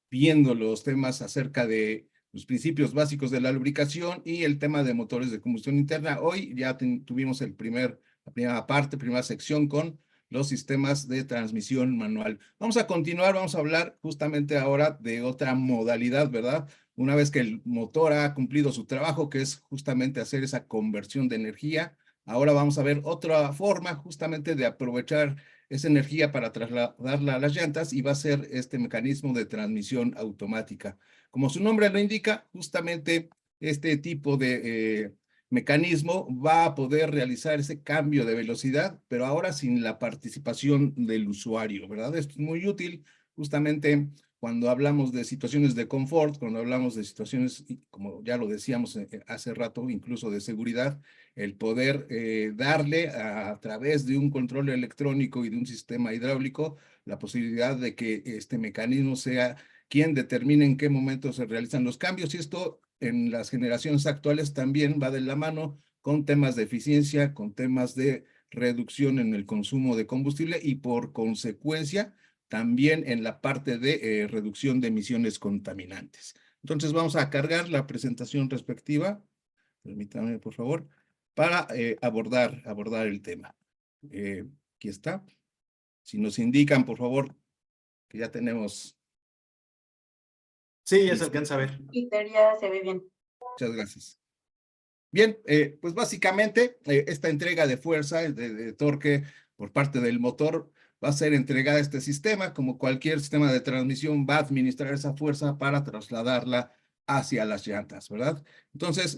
viendo los temas acerca de los principios básicos de la lubricación y el tema de motores de combustión interna. Hoy ya tuvimos la primera parte, primera sección con los sistemas de transmisión manual. Vamos a continuar, vamos a hablar justamente ahora de otra modalidad, ¿verdad? Una vez que el motor ha cumplido su trabajo, que es justamente hacer esa conversión de energía, ahora vamos a ver otra forma justamente de aprovechar esa energía para trasladarla a las llantas y va a ser este mecanismo de transmisión automática. Como su nombre lo indica, justamente este tipo de mecanismo va a poder realizar ese cambio de velocidad, pero ahora sin la participación del usuario, ¿verdad? Esto es muy útil justamente cuando hablamos de situaciones de confort, cuando hablamos de situaciones, como ya lo decíamos hace rato, incluso de seguridad, el poder darle a través de un control electrónico y de un sistema hidráulico la posibilidad de que este mecanismo sea quien determine en qué momento se realizan los cambios, y esto en las generaciones actuales también va de la mano con temas de eficiencia, con temas de reducción en el consumo de combustible y por consecuencia también en la parte de reducción de emisiones contaminantes. Entonces vamos a cargar la presentación respectiva, permítanme por favor, para abordar el tema. Aquí está. Si nos indican por favor que ya tenemos. Sí, ya se alcanza a ver. Peter, ya se ve bien. Muchas gracias. Bien, pues básicamente esta entrega de fuerza, de torque por parte del motor, va a ser entregada a este sistema. Como cualquier sistema de transmisión, va a administrar esa fuerza para trasladarla hacia las llantas, ¿verdad? Entonces,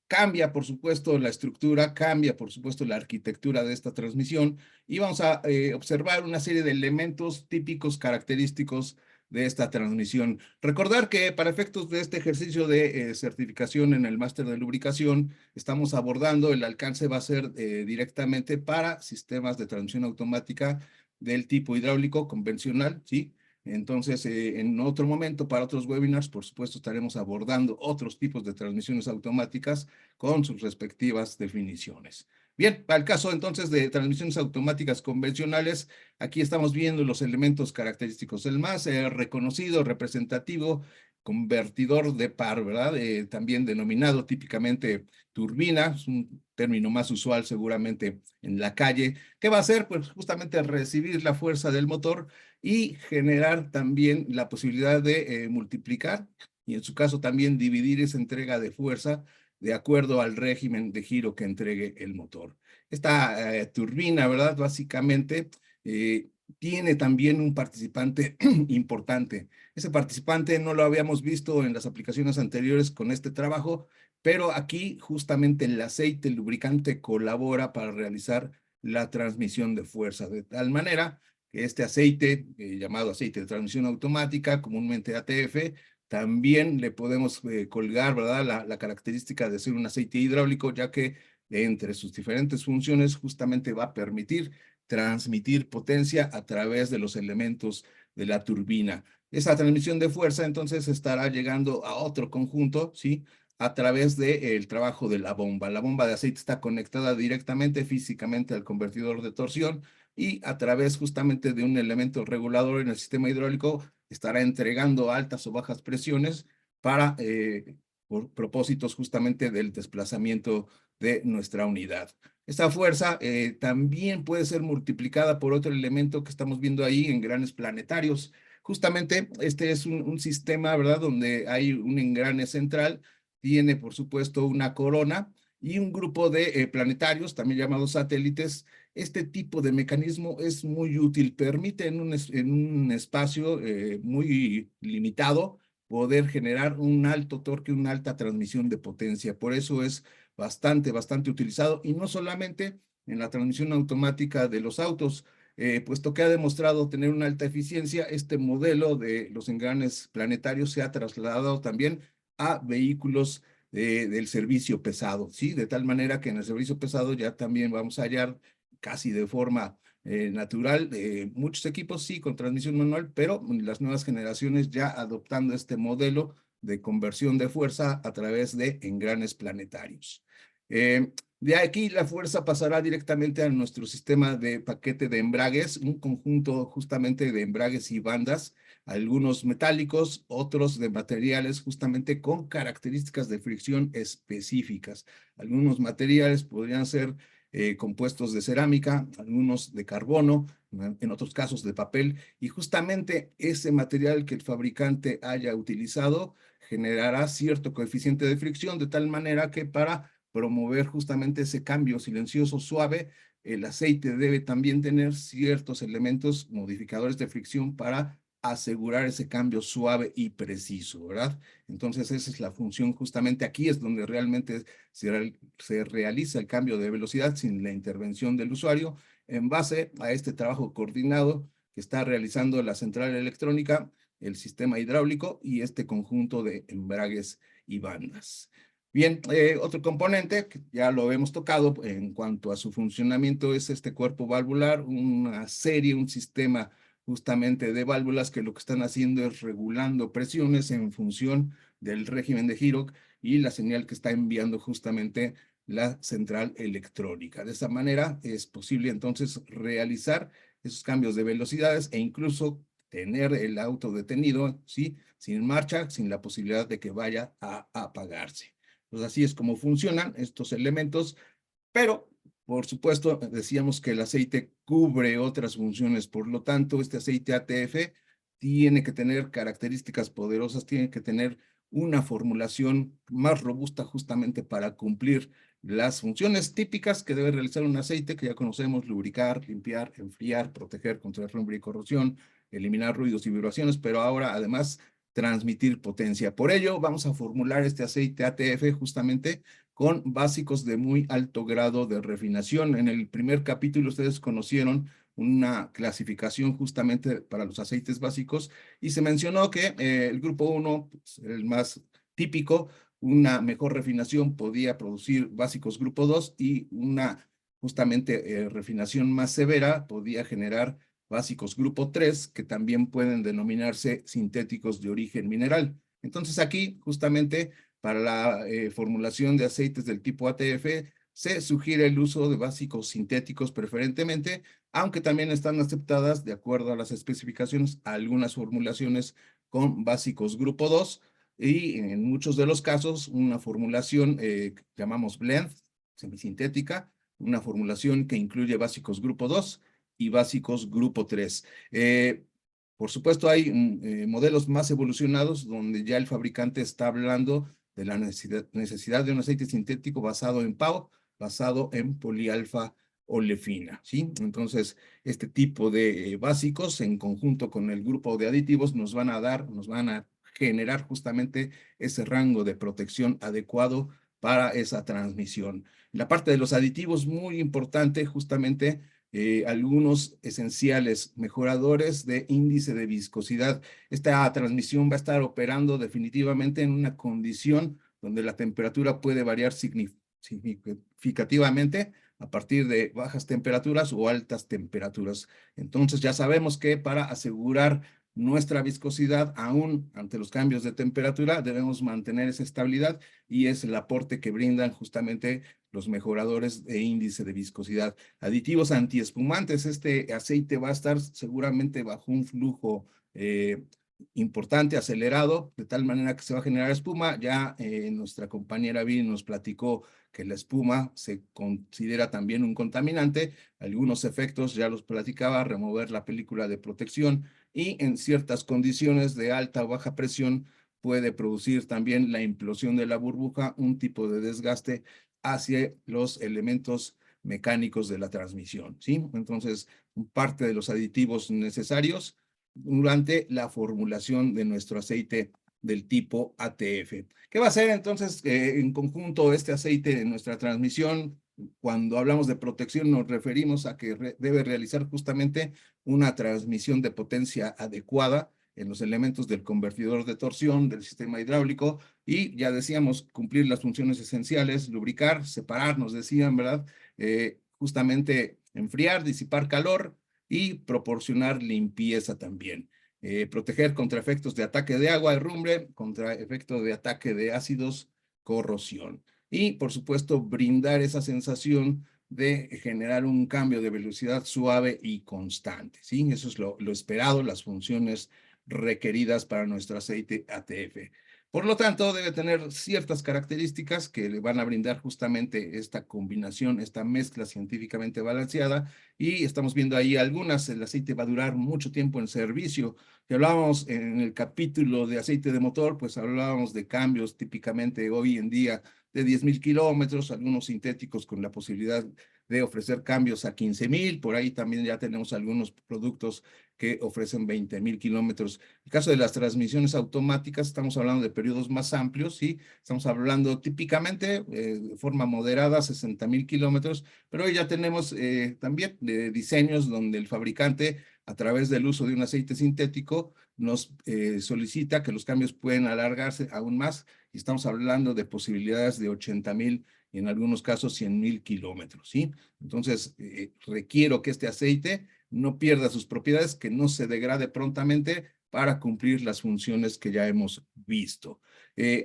cambia, por supuesto, la estructura, cambia, por supuesto, la arquitectura de esta transmisión y vamos a observar una serie de elementos típicos, característicos de esta transmisión. Recordar que para efectos de este ejercicio de certificación en el máster de lubricación, estamos abordando, el alcance va a ser directamente para sistemas de transmisión automática del tipo hidráulico convencional, ¿sí? Entonces, en otro momento, para otros webinars, por supuesto, estaremos abordando otros tipos de transmisiones automáticas con sus respectivas definiciones. Bien, para el caso entonces de transmisiones automáticas convencionales, aquí estamos viendo los elementos característicos. El más reconocido, representativo, convertidor de par, ¿verdad? También denominado típicamente turbina, es un término más usual seguramente en la calle. ¿Qué va a hacer? Pues justamente recibir la fuerza del motor y generar también la posibilidad de multiplicar y en su caso también dividir esa entrega de fuerza de acuerdo al régimen de giro que entregue el motor. Esta turbina, ¿verdad? Básicamente tiene también un participante importante. Ese participante no lo habíamos visto en las aplicaciones anteriores con este trabajo, pero aquí justamente el aceite lubricante colabora para realizar la transmisión de fuerza, de tal manera que este aceite, llamado aceite de transmisión automática, comúnmente ATF, también le podemos colgar, ¿verdad? La característica de ser un aceite hidráulico, ya que entre sus diferentes funciones justamente va a permitir transmitir potencia a través de los elementos de la turbina. Esa transmisión de fuerza entonces estará llegando a otro conjunto, ¿sí? A través del trabajo de la bomba. La bomba de aceite está conectada directamente físicamente al convertidor de torsión y a través justamente de un elemento regulador en el sistema hidráulico estará entregando altas o bajas presiones para por propósitos justamente del desplazamiento de nuestra unidad. Esta fuerza también puede ser multiplicada por otro elemento que estamos viendo ahí en engranes planetarios. Justamente este es un sistema, ¿verdad? Donde hay un engrane central, tiene por supuesto una corona y un grupo de planetarios, también llamados satélites. Este tipo de mecanismo es muy útil, permite en un espacio muy limitado poder generar un alto torque, una alta transmisión de potencia. Por eso es bastante utilizado y no solamente en la transmisión automática de los autos, puesto que ha demostrado tener una alta eficiencia, este modelo de los engranes planetarios se ha trasladado también a vehículos del servicio pesado, ¿sí? De tal manera que en el servicio pesado ya también vamos a hallar casi de forma natural muchos equipos, sí, con transmisión manual, pero las nuevas generaciones ya adoptando este modelo de conversión de fuerza a través de engranes planetarios. De aquí la fuerza pasará directamente a nuestro sistema de paquete de embragues, un conjunto justamente de embragues y bandas, algunos metálicos, otros de materiales justamente con características de fricción específicas. Algunos materiales podrían ser compuestos de cerámica, algunos de carbono, en otros casos de papel, y justamente ese material que el fabricante haya utilizado generará cierto coeficiente de fricción, de tal manera que para promover justamente ese cambio silencioso suave, el aceite debe también tener ciertos elementos modificadores de fricción para asegurar ese cambio suave y preciso, ¿verdad? Entonces esa es la función, justamente aquí es donde realmente se realiza el cambio de velocidad sin la intervención del usuario en base a este trabajo coordinado que está realizando la central electrónica, el sistema hidráulico y este conjunto de embragues y bandas. Bien, otro componente que ya lo hemos tocado en cuanto a su funcionamiento es este cuerpo valvular, una serie, un sistema justamente de válvulas que lo que están haciendo es regulando presiones en función del régimen de giro y la señal que está enviando justamente la central electrónica. De esa manera es posible entonces realizar esos cambios de velocidades e incluso tener el auto detenido, ¿sí? Sin marcha, sin la posibilidad de que vaya a apagarse. Pues así es como funcionan estos elementos, pero por supuesto decíamos que el aceite cubre otras funciones, por lo tanto este aceite ATF tiene que tener características poderosas, tiene que tener una formulación más robusta justamente para cumplir las funciones típicas que debe realizar un aceite que ya conocemos: lubricar, limpiar, enfriar, proteger contra el rumbre y corrosión, eliminar ruidos y vibraciones, pero ahora además transmitir potencia. Por ello vamos a formular este aceite ATF justamente con básicos de muy alto grado de refinación. En el primer capítulo ustedes conocieron una clasificación justamente para los aceites básicos y se mencionó que el grupo 1, pues, el más típico, una mejor refinación podía producir básicos grupo 2 y una justamente refinación más severa podía generar básicos grupo 3, que también pueden denominarse sintéticos de origen mineral. Entonces aquí justamente para la formulación de aceites del tipo ATF se sugiere el uso de básicos sintéticos preferentemente, aunque también están aceptadas, de acuerdo a las especificaciones, algunas formulaciones con básicos grupo 2 y en muchos de los casos una formulación que llamamos blend, semisintética, una formulación que incluye básicos grupo 2 y básicos grupo 3. Por supuesto, hay modelos más evolucionados donde ya el fabricante está hablando de la necesidad de un aceite sintético basado en PAO, basado en polialfa olefina, ¿sí? Entonces, este tipo de básicos en conjunto con el grupo de aditivos nos van a generar justamente ese rango de protección adecuado para esa transmisión. La parte de los aditivos, muy importante, justamente algunos esenciales mejoradores de índice de viscosidad. Esta transmisión va a estar operando definitivamente en una condición donde la temperatura puede variar significativamente a partir de bajas temperaturas o altas temperaturas. Entonces ya sabemos que para asegurar nuestra viscosidad, aún ante los cambios de temperatura, debemos mantener esa estabilidad y es el aporte que brindan justamente los mejoradores de índice de viscosidad. Aditivos antiespumantes, este aceite va a estar seguramente bajo un flujo importante, acelerado, de tal manera que se va a generar espuma. Ya nuestra compañera Viri nos platicó que la espuma se considera también un contaminante. Algunos efectos ya los platicaba: remover la película de protección y en ciertas condiciones de alta o baja presión puede producir también la implosión de la burbuja, un tipo de desgaste hacia los elementos mecánicos de la transmisión, ¿sí? Entonces, parte de los aditivos necesarios durante la formulación de nuestro aceite del tipo ATF. ¿Qué va a hacer entonces en conjunto este aceite en nuestra transmisión? Cuando hablamos de protección nos referimos a que debe realizar justamente una transmisión de potencia adecuada en los elementos del convertidor de torsión, del sistema hidráulico, y ya decíamos, cumplir las funciones esenciales: lubricar, separar, nos decían, ¿verdad? Justamente enfriar, disipar calor y proporcionar limpieza también. Proteger contra efectos de ataque de agua, herrumbre, contra efectos de ataque de ácidos, corrosión. Y, por supuesto, brindar esa sensación de generar un cambio de velocidad suave y constante, ¿sí? Eso es lo esperado, las funciones requeridas para nuestro aceite ATF. Por lo tanto, debe tener ciertas características que le van a brindar justamente esta combinación, esta mezcla científicamente balanceada, y estamos viendo ahí algunas. El aceite va a durar mucho tiempo en servicio. Si hablábamos en el capítulo de aceite de motor, pues hablábamos de cambios típicamente hoy en día de 10,000 kilómetros, algunos sintéticos con la posibilidad de ofrecer cambios a 15,000, por ahí también ya tenemos algunos productos que ofrecen 20,000 kilómetros. En el caso de las transmisiones automáticas, estamos hablando de periodos más amplios, ¿sí? Estamos hablando típicamente de forma moderada, 60,000 kilómetros, pero hoy ya tenemos también diseños donde el fabricante, a través del uso de un aceite sintético, nos solicita que los cambios pueden alargarse aún más, y estamos hablando de posibilidades de 80,000 y en algunos casos 100,000 kilómetros, ¿sí? Entonces, requiero que este aceite no pierda sus propiedades, que no se degrade prontamente para cumplir las funciones que ya hemos visto.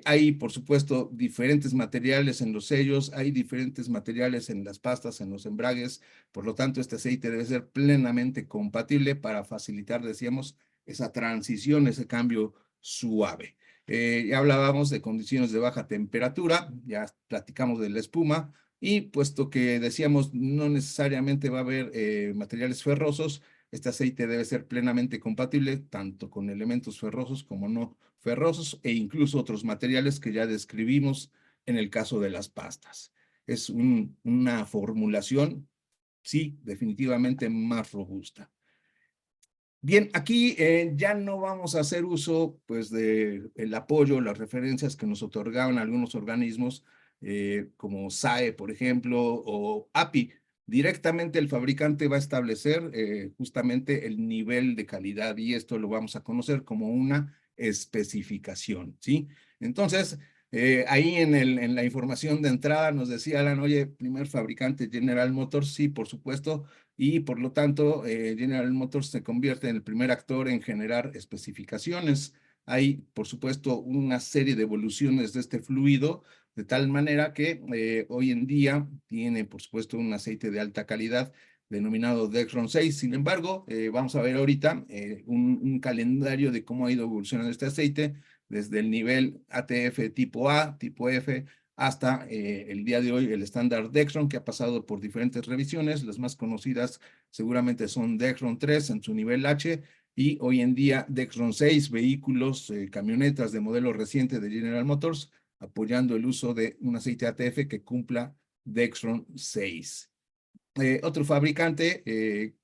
Hay, por supuesto, diferentes materiales en los sellos, hay diferentes materiales en las pastas, en los embragues. Por lo tanto, este aceite debe ser plenamente compatible para facilitar, decíamos, esa transición, ese cambio suave. Ya hablábamos de condiciones de baja temperatura, ya platicamos de la espuma, y puesto que decíamos no necesariamente va a haber materiales ferrosos, este aceite debe ser plenamente compatible tanto con elementos ferrosos como no ferrosos ferrosos e incluso otros materiales que ya describimos en el caso de las pastas. Es una formulación, sí, definitivamente más robusta. Bien, aquí ya no vamos a hacer uso pues de el apoyo, las referencias que nos otorgaban algunos organismos como SAE, por ejemplo, o API. Directamente el fabricante va a establecer justamente el nivel de calidad y esto lo vamos a conocer como una especificación, ¿sí? Entonces, ahí en la información de entrada nos decía Alan, oye, primer fabricante General Motors, sí, por supuesto, y por lo tanto General Motors se convierte en el primer actor en generar especificaciones. Hay, por supuesto, una serie de evoluciones de este fluido, de tal manera que hoy en día tiene, por supuesto, un aceite de alta calidad denominado Dexron 6. Sin embargo, vamos a ver ahorita un calendario de cómo ha ido evolucionando este aceite desde el nivel ATF tipo A, tipo F, hasta el día de hoy el estándar Dexron, que ha pasado por diferentes revisiones. Las más conocidas seguramente son Dexron 3 en su nivel H, y hoy en día Dexron 6, vehículos, camionetas de modelo reciente de General Motors, apoyando el uso de un aceite ATF que cumpla Dexron 6. Otro fabricante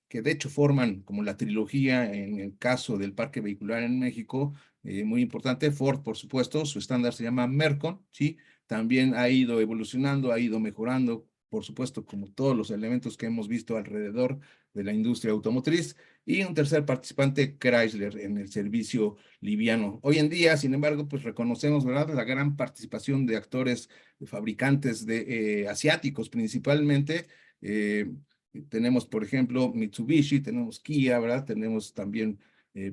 que de hecho forman como la trilogía en el caso del parque vehicular en México, muy importante, Ford, por supuesto, su estándar se llama Mercon, ¿sí? También ha ido evolucionando, ha ido mejorando, por supuesto, como todos los elementos que hemos visto alrededor de la industria automotriz. Y un tercer participante, Chrysler, en el servicio liviano. Hoy en día, sin embargo, pues reconocemos, ¿verdad?, la gran participación de actores, de fabricantes asiáticos principalmente. Tenemos, por ejemplo, Mitsubishi, tenemos Kia, ¿verdad? Tenemos también,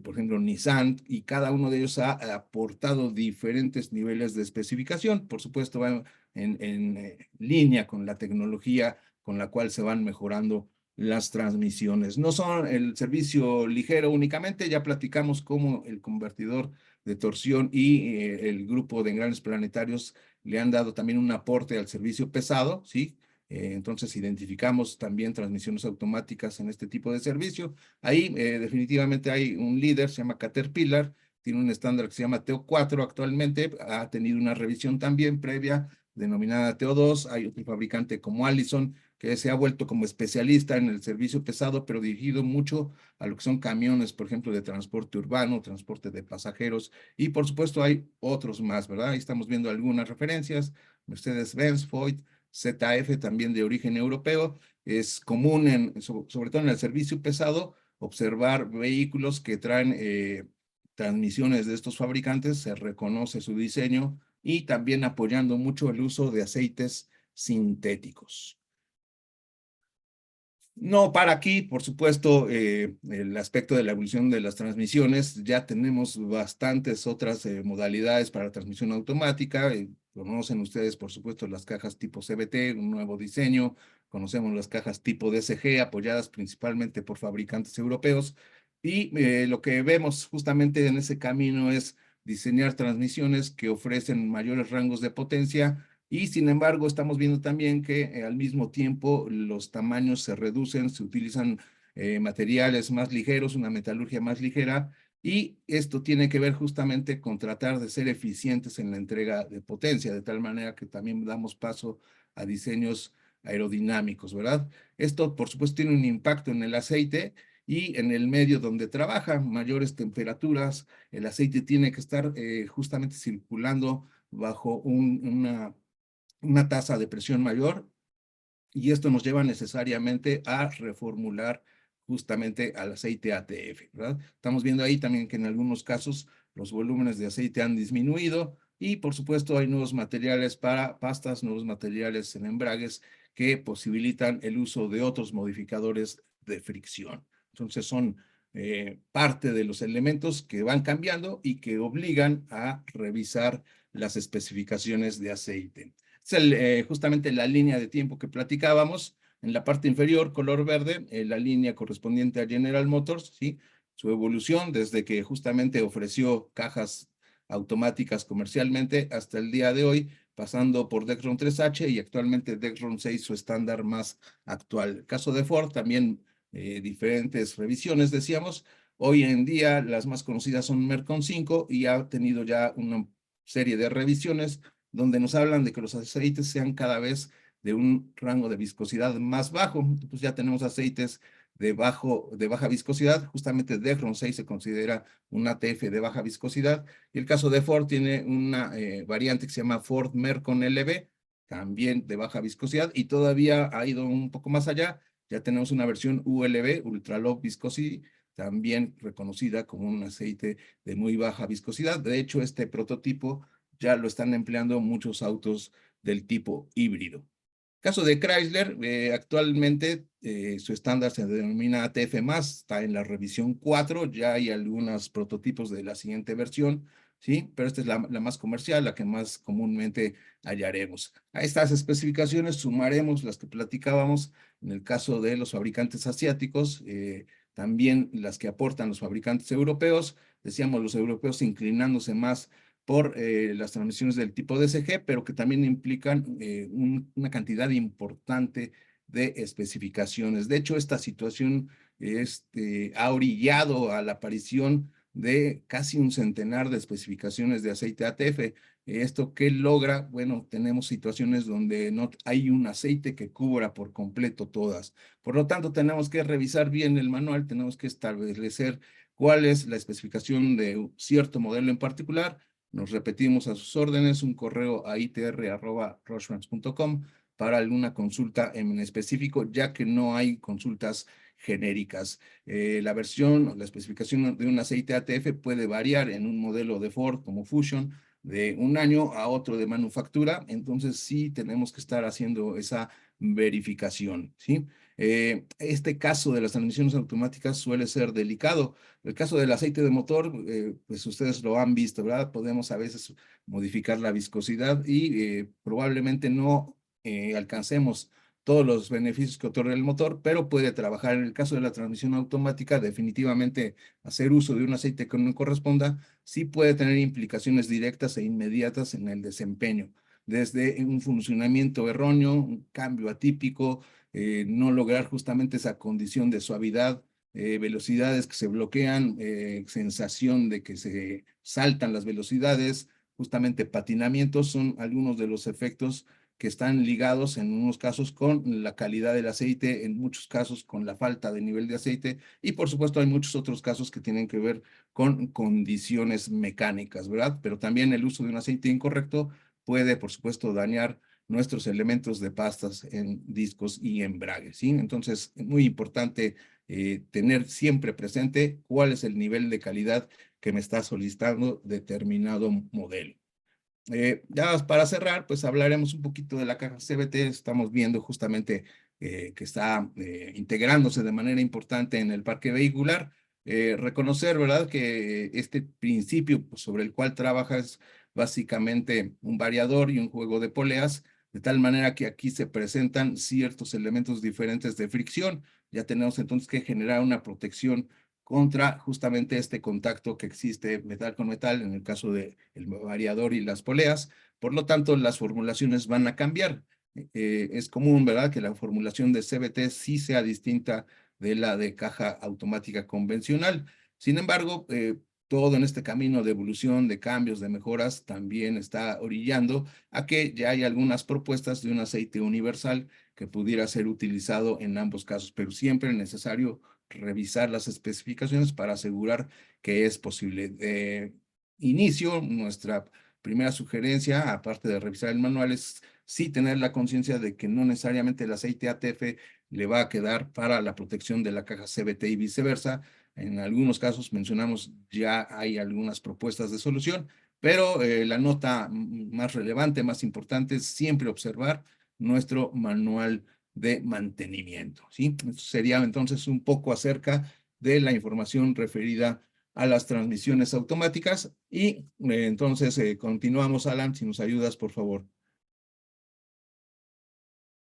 por ejemplo, Nissan, y cada uno de ellos ha aportado diferentes niveles de especificación. Por supuesto, va en línea con la tecnología con la cual se van mejorando las transmisiones. No son el servicio ligero únicamente, ya platicamos cómo el convertidor de torsión y el grupo de engranes planetarios le han dado también un aporte al servicio pesado, ¿sí? Entonces identificamos también transmisiones automáticas en este tipo de servicio. Ahí definitivamente hay un líder, se llama Caterpillar, tiene un estándar que se llama TO4 actualmente, ha tenido una revisión también previa denominada TO2. Hay otro fabricante como Allison que se ha vuelto como especialista en el servicio pesado, pero dirigido mucho a lo que son camiones, por ejemplo, de transporte urbano, transporte de pasajeros, y por supuesto hay otros más, ¿verdad? Ahí estamos viendo algunas referencias, Mercedes-Benz, Voith, ZF, también de origen europeo. Es común, sobre todo en el servicio pesado, observar vehículos que traen transmisiones de estos fabricantes, se reconoce su diseño y también apoyando mucho el uso de aceites sintéticos. No para aquí, por supuesto, el aspecto de la evolución de las transmisiones. Ya tenemos bastantes otras modalidades para la transmisión automática. Conocen ustedes, por supuesto, las cajas tipo CVT, un nuevo diseño. Conocemos las cajas tipo DSG, apoyadas principalmente por fabricantes europeos. Y lo que vemos justamente en ese camino es diseñar transmisiones que ofrecen mayores rangos de potencia, y sin embargo, estamos viendo también que al mismo tiempo los tamaños se reducen, se utilizan materiales más ligeros, una metalurgia más ligera, y esto tiene que ver justamente con tratar de ser eficientes en la entrega de potencia, de tal manera que también damos paso a diseños aerodinámicos, ¿verdad? Esto, por supuesto, tiene un impacto en el aceite y en el medio donde trabaja. Mayores temperaturas, el aceite tiene que estar justamente circulando bajo una tasa de presión mayor, y esto nos lleva necesariamente a reformular justamente al aceite ATF, ¿verdad? Estamos viendo ahí también que en algunos casos los volúmenes de aceite han disminuido, y por supuesto hay nuevos materiales para pastas, nuevos materiales en embragues que posibilitan el uso de otros modificadores de fricción. Entonces son parte de los elementos que van cambiando y que obligan a revisar las especificaciones de aceite. Es justamente la línea de tiempo que platicábamos. En la parte inferior, color verde, la línea correspondiente a General Motors, ¿sí? Su evolución desde que justamente ofreció cajas automáticas comercialmente hasta el día de hoy, pasando por Dexron 3H y actualmente Dexron 6, su estándar más actual. El caso de Ford, también diferentes revisiones, decíamos. Hoy en día las más conocidas son Mercon 5 y ha tenido ya una serie de revisiones donde nos hablan de que los aceites sean cada vez de un rango de viscosidad más bajo. Pues ya tenemos aceites de baja viscosidad, justamente Decron 6 se considera un ATF de baja viscosidad, y el caso de Ford tiene una variante que se llama Ford Mercon LB, también de baja viscosidad, y todavía ha ido un poco más allá. Ya tenemos una versión ULB, Ultra Low Viscosity, también reconocida como un aceite de muy baja viscosidad. De hecho, este prototipo ya lo están empleando muchos autos del tipo híbrido. Caso de Chrysler, actualmente su estándar se denomina ATF+, está en la revisión 4, ya hay algunos prototipos de la siguiente versión, ¿sí? Pero esta es la más comercial, la que más comúnmente hallaremos. A estas especificaciones sumaremos las que platicábamos en el caso de los fabricantes asiáticos, también las que aportan los fabricantes europeos, decíamos los europeos inclinándose más por las transmisiones del tipo DSG, pero que también implican una cantidad importante de especificaciones. De hecho, esta situación ha orillado a la aparición de casi un centenar de especificaciones de aceite ATF. ¿Esto qué logra? Bueno, tenemos situaciones donde no hay un aceite que cubra por completo todas. Por lo tanto, tenemos que revisar bien el manual, tenemos que establecer cuál es la especificación de cierto modelo en particular. Nos repetimos a sus órdenes, un correo a itr@rochefranz.com para alguna consulta en específico, ya que no hay consultas genéricas. La versión, la especificación de un aceite ATF puede variar en un modelo de Ford como Fusion de un año a otro de manufactura, entonces sí tenemos que estar haciendo esa verificación, ¿sí? Este caso de las transmisiones automáticas suele ser delicado. El caso del aceite de motor, pues ustedes lo han visto, ¿verdad? Podemos a veces modificar la viscosidad y probablemente no alcancemos todos los beneficios que otorga el motor, pero puede trabajar. En el caso de la transmisión automática, definitivamente hacer uso de un aceite que no corresponda, sí puede tener implicaciones directas e inmediatas en el desempeño, desde un funcionamiento erróneo, un cambio atípico, no lograr justamente esa condición de suavidad, velocidades que se bloquean, sensación de que se saltan las velocidades, justamente patinamientos son algunos de los efectos que están ligados en unos casos con la calidad del aceite, en muchos casos con la falta de nivel de aceite, y por supuesto hay muchos otros casos que tienen que ver con condiciones mecánicas, ¿verdad? Pero también el uso de un aceite incorrecto puede, por supuesto, dañar nuestros elementos de pastas en discos y embragues, ¿sí? Entonces, es muy importante tener siempre presente cuál es el nivel de calidad que me está solicitando determinado modelo. Ya para cerrar, pues hablaremos un poquito de la caja CVT. Estamos viendo justamente que está integrándose de manera importante en el parque vehicular. Reconocer, ¿verdad?, que este principio pues, sobre el cual trabaja es básicamente un variador y un juego de poleas, de tal manera que aquí se presentan ciertos elementos diferentes de fricción. Ya tenemos entonces que generar una protección contra justamente este contacto que existe metal con metal en el caso del variador y las poleas. Por lo tanto, las formulaciones van a cambiar. Es común, ¿verdad?, que la formulación de CVT sí sea distinta de la de caja automática convencional. Sin embargo, todo en este camino de evolución, de cambios, de mejoras, también está orillando a que ya hay algunas propuestas de un aceite universal que pudiera ser utilizado en ambos casos, pero siempre es necesario revisar las especificaciones para asegurar que es posible. De inicio, nuestra primera sugerencia, aparte de revisar el manual, es sí tener la conciencia de que no necesariamente el aceite ATF le va a quedar para la protección de la caja CVT y viceversa. En algunos casos mencionamos ya hay algunas propuestas de solución, pero la nota más relevante, más importante es siempre observar nuestro manual de mantenimiento, ¿sí? Esto sería entonces un poco acerca de la información referida a las transmisiones automáticas y entonces continuamos, Alan, si nos ayudas, por favor.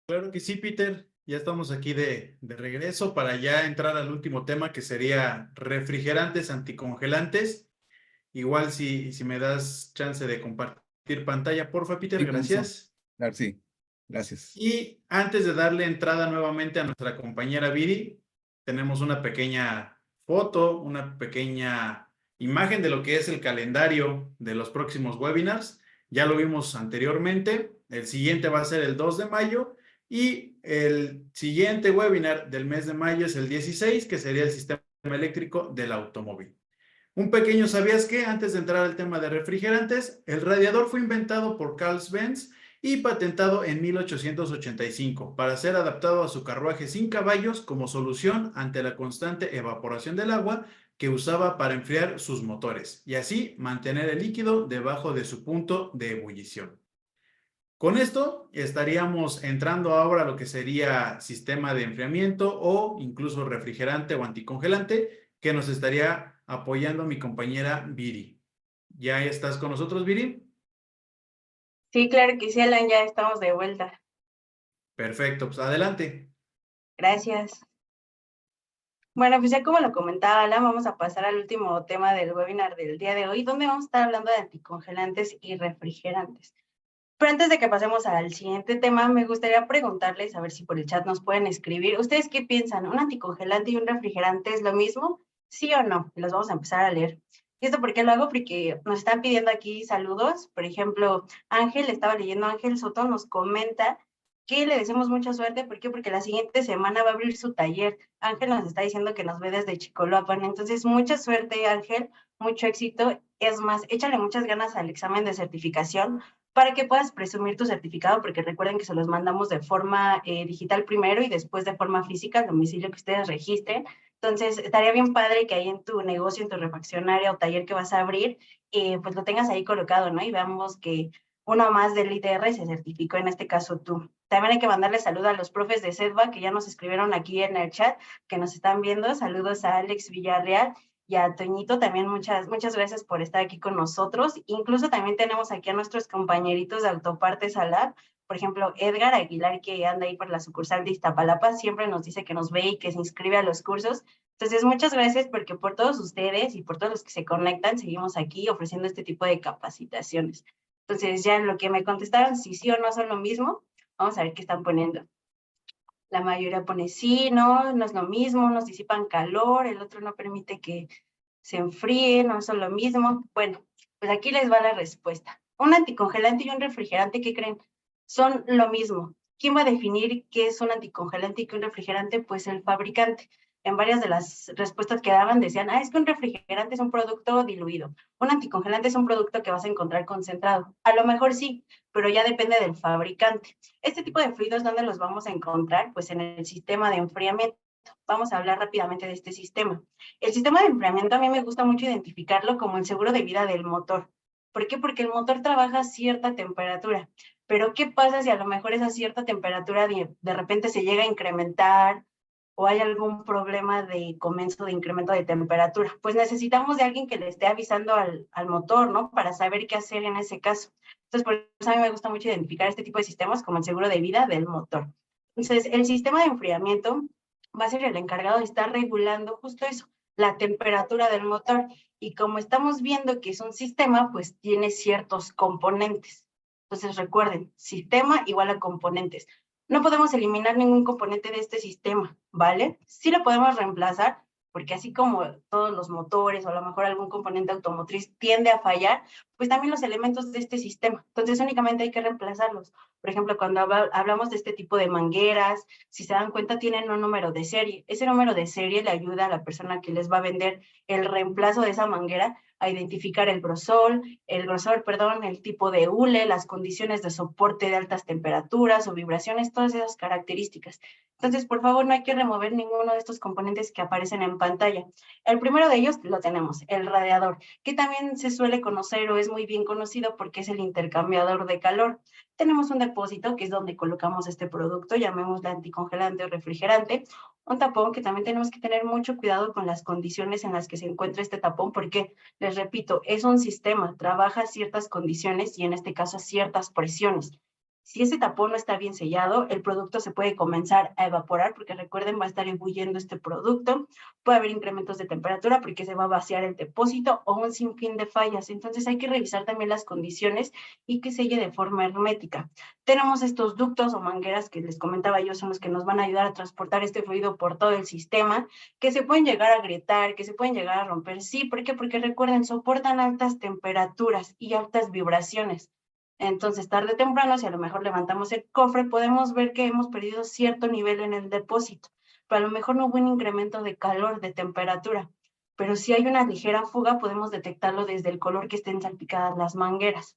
Claro que sí, Peter. Ya estamos aquí de regreso para ya entrar al último tema que sería refrigerantes anticongelantes. Igual si me das chance de compartir pantalla, porfa, Peter, Sí, gracias. claro, sí, gracias. Y antes de darle entrada nuevamente a nuestra compañera Viri, tenemos una pequeña foto, una pequeña imagen de lo que es el calendario de los próximos webinars. Ya lo vimos anteriormente. El siguiente va a ser el 2 de mayo y el siguiente webinar del mes de mayo es el 16, que sería el sistema eléctrico del automóvil. Un pequeño ¿sabías qué? Antes de entrar al tema de refrigerantes, el radiador fue inventado por Carl Benz y patentado en 1885 para ser adaptado a su carruaje sin caballos como solución ante la constante evaporación del agua que usaba para enfriar sus motores y así mantener el líquido debajo de su punto de ebullición. Con esto estaríamos entrando ahora a lo que sería sistema de enfriamiento o incluso refrigerante o anticongelante, que nos estaría apoyando mi compañera Viri. ¿Ya estás con nosotros, Viri? Sí, claro que sí, Alan, ya estamos de vuelta. Perfecto, pues adelante. Gracias. Bueno, pues ya como lo comentaba Alan, vamos a pasar al último tema del webinar del día de hoy, donde vamos a estar hablando de anticongelantes y refrigerantes. Pero antes de que pasemos al siguiente tema, me gustaría preguntarles, a ver si por el chat nos pueden escribir, ¿ustedes qué piensan? ¿Un anticongelante y un refrigerante es lo mismo? ¿Sí o no? Y los vamos a empezar a leer. ¿Y esto por qué lo hago? Porque nos están pidiendo aquí saludos. Por ejemplo, Ángel, estaba leyendo, Ángel Soto nos comenta que le deseamos mucha suerte. ¿Por qué? Porque la siguiente semana va a abrir su taller. Ángel nos está diciendo que nos ve desde Chicoloapan. Entonces, mucha suerte, Ángel, mucho éxito. Es más, échale muchas ganas al examen de certificación para que puedas presumir tu certificado, porque recuerden que se los mandamos de forma digital primero y después de forma física al domicilio que ustedes registren. Entonces, estaría bien padre que ahí en tu negocio, en tu refaccionaria o taller que vas a abrir, pues lo tengas ahí colocado, ¿no? Y veamos que uno más del ITR se certificó, en este caso tú. También hay que mandarle saludos a los profes de SEDVA que ya nos escribieron aquí en el chat, que nos están viendo. Saludos a Alex Villarreal y a Toñito, también muchas gracias por estar aquí con nosotros. Incluso también tenemos aquí a nuestros compañeritos de Autopartes Alab, por ejemplo, Edgar Aguilar, que anda ahí por la sucursal de Iztapalapa, siempre nos dice que nos ve y que se inscribe a los cursos. Entonces, muchas gracias porque por todos ustedes y por todos los que se conectan, seguimos aquí ofreciendo este tipo de capacitaciones. Entonces, ya en lo que me contestaron, si sí o no son lo mismo, vamos a ver qué están poniendo. La mayoría pone sí, no es lo mismo, nos disipan calor, el otro no permite que se enfríe, no son lo mismo. Bueno, pues aquí les va la respuesta. Un anticongelante y un refrigerante, ¿qué creen? Son lo mismo. ¿Quién va a definir qué es un anticongelante y qué es un refrigerante? Pues el fabricante. En varias de las respuestas que daban decían, es que un refrigerante es un producto diluido. Un anticongelante es un producto que vas a encontrar concentrado. A lo mejor sí, pero ya depende del fabricante. Este tipo de fluidos, ¿dónde los vamos a encontrar? Pues en el sistema de enfriamiento. Vamos a hablar rápidamente de este sistema. El sistema de enfriamiento a mí me gusta mucho identificarlo como el seguro de vida del motor. ¿Por qué? Porque el motor trabaja a cierta temperatura. Pero ¿qué pasa si a lo mejor esa cierta temperatura de repente se llega a incrementar o hay algún problema de comienzo de incremento de temperatura? Pues necesitamos de alguien que le esté avisando al motor, ¿no? Para saber qué hacer en ese caso. Entonces, por eso a mí me gusta mucho identificar este tipo de sistemas como el seguro de vida del motor. Entonces, el sistema de enfriamiento va a ser el encargado de estar regulando justo eso, la temperatura del motor. Y como estamos viendo que es un sistema, pues tiene ciertos componentes. Entonces recuerden, sistema igual a componentes. No podemos eliminar ningún componente de este sistema, ¿vale? Sí lo podemos reemplazar, porque así como todos los motores o a lo mejor algún componente automotriz tiende a fallar, pues también los elementos de este sistema. Entonces únicamente hay que reemplazarlos. Por ejemplo, cuando hablamos de este tipo de mangueras, si se dan cuenta, tienen un número de serie. Ese número de serie le ayuda a la persona que les va a vender el reemplazo de esa manguera a identificar el grosor, el tipo de hule, las condiciones de soporte de altas temperaturas o vibraciones, todas esas características. Entonces, por favor, no hay que remover ninguno de estos componentes que aparecen en pantalla. El primero de ellos lo tenemos, el radiador, que también se suele conocer o es muy bien conocido porque es el intercambiador de calor. Tenemos un depósito, que es donde colocamos este producto, llamémosle anticongelante o refrigerante, un tapón que también tenemos que tener mucho cuidado con las condiciones en las que se encuentra este tapón, porque, les repito, es un sistema, trabaja a ciertas condiciones y en este caso a ciertas presiones. Si ese tapón no está bien sellado, el producto se puede comenzar a evaporar, porque recuerden, va a estar ebulliendo este producto. Puede haber incrementos de temperatura porque se va a vaciar el depósito o un sinfín de fallas. Entonces hay que revisar también las condiciones y que selle de forma hermética. Tenemos estos ductos o mangueras que les comentaba yo, son los que nos van a ayudar a transportar este fluido por todo el sistema, que se pueden llegar a agrietar, que se pueden llegar a romper. Sí, ¿por qué? Porque recuerden, soportan altas temperaturas y altas vibraciones. Entonces, tarde o temprano, si a lo mejor levantamos el cofre, podemos ver que hemos perdido cierto nivel en el depósito, pero a lo mejor no hubo un incremento de calor, de temperatura. Pero si hay una ligera fuga, podemos detectarlo desde el color que estén salpicadas las mangueras.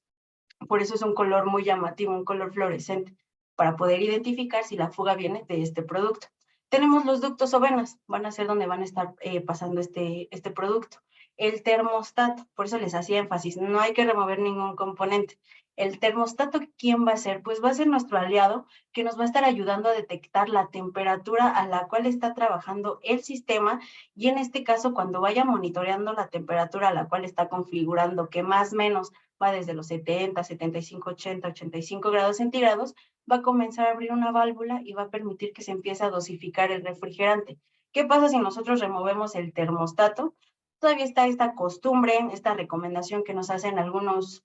Por eso es un color muy llamativo, un color fluorescente, para poder identificar si la fuga viene de este producto. Tenemos los ductos o venas, van a ser donde van a estar pasando este producto. El termostato, por eso les hacía énfasis, no hay que remover ningún componente. El termostato, ¿quién va a ser? Pues va a ser nuestro aliado que nos va a estar ayudando a detectar la temperatura a la cual está trabajando el sistema y en este caso cuando vaya monitoreando la temperatura a la cual está configurando, que más o menos va desde los 70, 75, 80, 85 grados centígrados, va a comenzar a abrir una válvula y va a permitir que se empiece a dosificar el refrigerante. ¿Qué pasa si nosotros removemos el termostato? Todavía está esta costumbre, esta recomendación que nos hacen algunos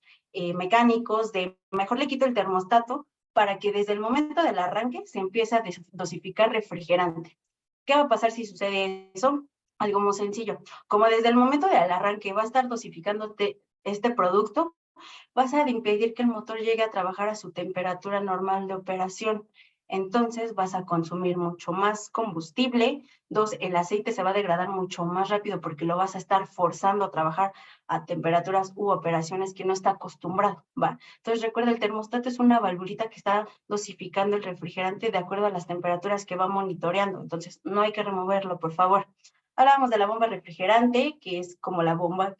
mecánicos de mejor le quito el termostato para que desde el momento del arranque se empiece a dosificar refrigerante. ¿Qué va a pasar si sucede eso? Algo muy sencillo. Como desde el momento del arranque va a estar dosificándote este producto, vas a impedir que el motor llegue a trabajar a su temperatura normal de operación. Entonces vas a consumir mucho más combustible. 2, el aceite se va a degradar mucho más rápido porque lo vas a estar forzando a trabajar a temperaturas u operaciones que no está acostumbrado, ¿va? Entonces recuerda, el termostato es una valvulita que está dosificando el refrigerante de acuerdo a las temperaturas que va monitoreando. Entonces no hay que removerlo, por favor. Hablábamos de la bomba refrigerante, que es como la bomba,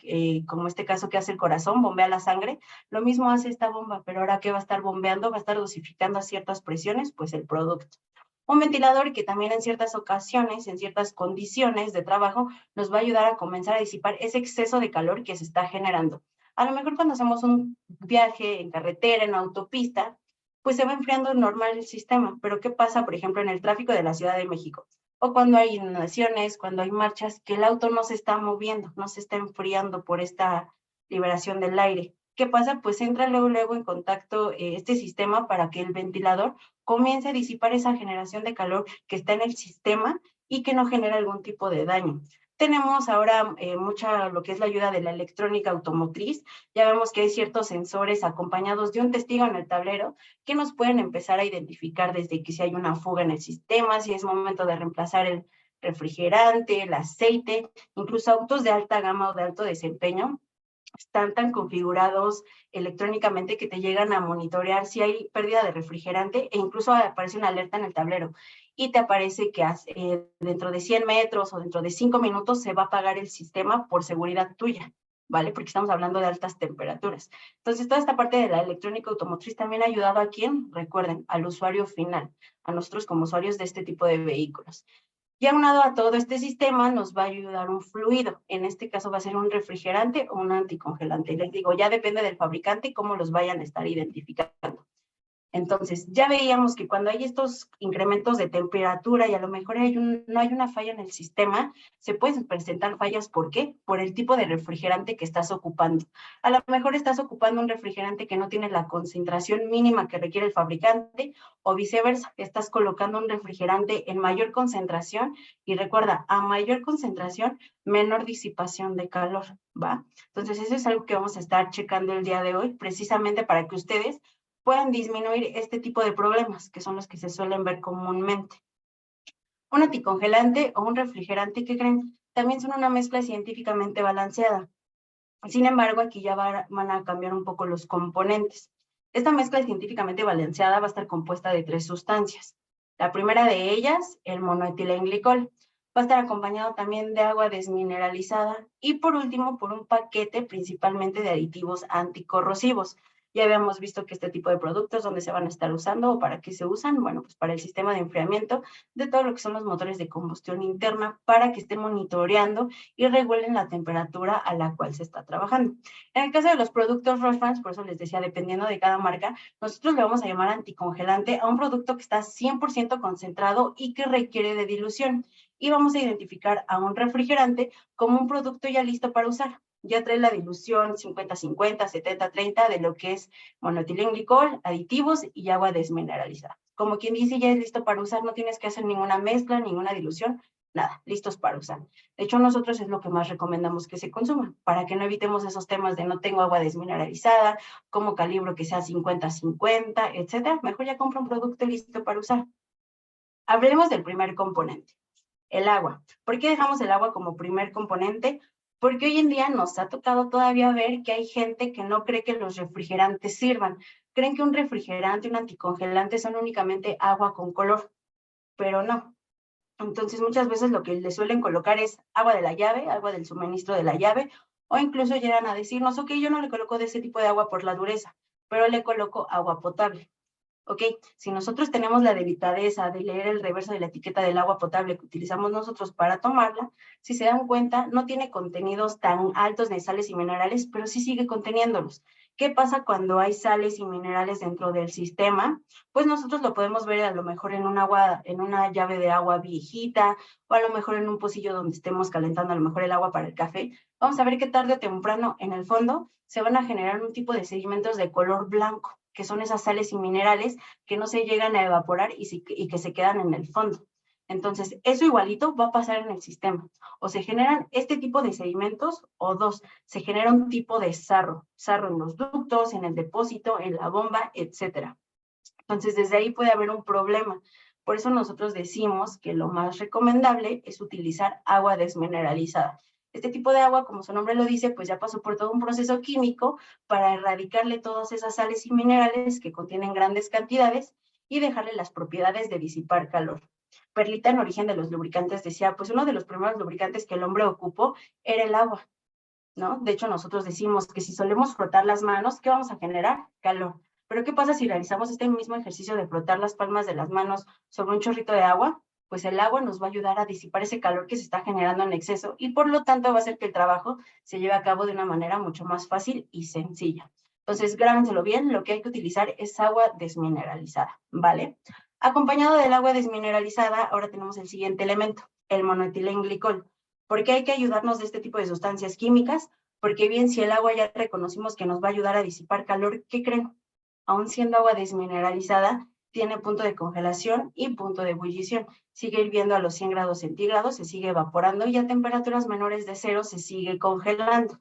como este caso que hace el corazón, bombea la sangre. Lo mismo hace esta bomba, pero ahora ¿qué va a estar bombeando? Va a estar dosificando a ciertas presiones, pues el producto. Un ventilador que también en ciertas ocasiones, en ciertas condiciones de trabajo, nos va a ayudar a comenzar a disipar ese exceso de calor que se está generando. A lo mejor cuando hacemos un viaje en carretera, en autopista, pues se va enfriando normal el sistema. Pero ¿qué pasa, por ejemplo, en el tráfico de la Ciudad de México? O cuando hay inundaciones, cuando hay marchas, que el auto no se está moviendo, no se está enfriando por esta liberación del aire. ¿Qué pasa? Pues entra luego en contacto este sistema para que el ventilador comience a disipar esa generación de calor que está en el sistema y que no genera algún tipo de daño. Tenemos ahora mucha lo que es la ayuda de la electrónica automotriz. Ya vemos que hay ciertos sensores acompañados de un testigo en el tablero que nos pueden empezar a identificar desde que si hay una fuga en el sistema, si es momento de reemplazar el refrigerante, el aceite, incluso autos de alta gama o de alto desempeño están tan configurados electrónicamente que te llegan a monitorear si hay pérdida de refrigerante e incluso aparece una alerta en el tablero y te aparece que dentro de 100 metros o dentro de 5 minutos se va a apagar el sistema por seguridad tuya, ¿vale? Porque estamos hablando de altas temperaturas. Entonces, toda esta parte de la electrónica automotriz también ha ayudado a quién, recuerden, al usuario final, a nosotros como usuarios de este tipo de vehículos. Y aunado a todo este sistema nos va a ayudar un fluido, en este caso va a ser un refrigerante o un anticongelante. Les digo, ya depende del fabricante y cómo los vayan a estar identificando. Entonces, ya veíamos que cuando hay estos incrementos de temperatura y a lo mejor no hay una falla en el sistema, se pueden presentar fallas. ¿Por qué? Por el tipo de refrigerante que estás ocupando. A lo mejor estás ocupando un refrigerante que no tiene la concentración mínima que requiere el fabricante o viceversa, estás colocando un refrigerante en mayor concentración y recuerda, a mayor concentración, menor disipación de calor, ¿va? Entonces, eso es algo que vamos a estar checando el día de hoy, precisamente para que ustedes puedan disminuir este tipo de problemas, que son los que se suelen ver comúnmente. Un anticongelante o un refrigerante, ¿qué creen? También son una mezcla científicamente balanceada. Sin embargo, aquí ya van a cambiar un poco los componentes. Esta mezcla científicamente balanceada va a estar compuesta de 3 sustancias. La primera de ellas, el monoetilenglicol, va a estar acompañado también de agua desmineralizada y por último, por un paquete principalmente de aditivos anticorrosivos. Ya habíamos visto que este tipo de productos, ¿dónde se van a estar usando o para qué se usan? Bueno, pues para el sistema de enfriamiento de todo lo que son los motores de combustión interna, para que estén monitoreando y regulen la temperatura a la cual se está trabajando. En el caso de los productos Rollfans, por eso les decía, dependiendo de cada marca, nosotros le vamos a llamar anticongelante a un producto que está 100% concentrado y que requiere de dilución. Y vamos a identificar a un refrigerante como un producto ya listo para usar. Ya trae la dilución 50-50, 70-30 de lo que es monoetilenglicol, aditivos y agua desmineralizada. Como quien dice, ya es listo para usar, no tienes que hacer ninguna mezcla, ninguna dilución, nada, listos para usar. De hecho, nosotros es lo que más recomendamos que se consuma, para que no evitemos esos temas de no tengo agua desmineralizada, como calibro que sea 50-50, etcétera. Mejor ya compra un producto listo para usar. Hablemos del primer componente, el agua. ¿Por qué dejamos el agua como primer componente? Porque hoy en día nos ha tocado todavía ver que hay gente que no cree que los refrigerantes sirvan. Creen que un refrigerante, un anticongelante son únicamente agua con color, pero no. Entonces muchas veces lo que le suelen colocar es agua de la llave, agua del suministro de la llave, o incluso llegan a decirnos, ok, yo no le coloco de ese tipo de agua por la dureza, pero le coloco agua potable. Ok, si nosotros tenemos la delicadeza de leer el reverso de la etiqueta del agua potable que utilizamos nosotros para tomarla, si se dan cuenta, no tiene contenidos tan altos de sales y minerales, pero sí sigue conteniéndolos. ¿Qué pasa cuando hay sales y minerales dentro del sistema? Pues nosotros lo podemos ver a lo mejor en un agua, en una llave de agua viejita, o a lo mejor en un pocillo donde estemos calentando a lo mejor el agua para el café. Vamos a ver que tarde o temprano en el fondo se van a generar un tipo de sedimentos de color blanco, que son esas sales y minerales que no se llegan a evaporar y que se quedan en el fondo. Entonces, eso igualito va a pasar en el sistema. O se generan este tipo de sedimentos, o dos, se genera un tipo de sarro en los ductos, en el depósito, en la bomba, etcétera. Entonces, desde ahí puede haber un problema. Por eso nosotros decimos que lo más recomendable es utilizar agua desmineralizada. Este tipo de agua, como su nombre lo dice, pues ya pasó por todo un proceso químico para erradicarle todas esas sales y minerales que contienen grandes cantidades y dejarle las propiedades de disipar calor. Perlita, en Origen de los Lubricantes, decía, pues uno de los primeros lubricantes que el hombre ocupó era el agua, ¿no? De hecho, nosotros decimos que si solemos frotar las manos, ¿qué vamos a generar? Calor. Pero ¿qué pasa si realizamos este mismo ejercicio de frotar las palmas de las manos sobre un chorrito de agua? Pues el agua nos va a ayudar a disipar ese calor que se está generando en exceso y por lo tanto va a hacer que el trabajo se lleve a cabo de una manera mucho más fácil y sencilla. Entonces, grábenselo bien, lo que hay que utilizar es agua desmineralizada, ¿vale? Acompañado del agua desmineralizada, ahora tenemos el siguiente elemento, el monoetilenglicol. ¿Por qué hay que ayudarnos de este tipo de sustancias químicas? Porque bien, si el agua ya reconocimos que nos va a ayudar a disipar calor, ¿qué creen? Aún siendo agua desmineralizada, tiene punto de congelación y punto de ebullición. Sigue hirviendo a los 100 grados centígrados, se sigue evaporando y a temperaturas menores de 0 se sigue congelando.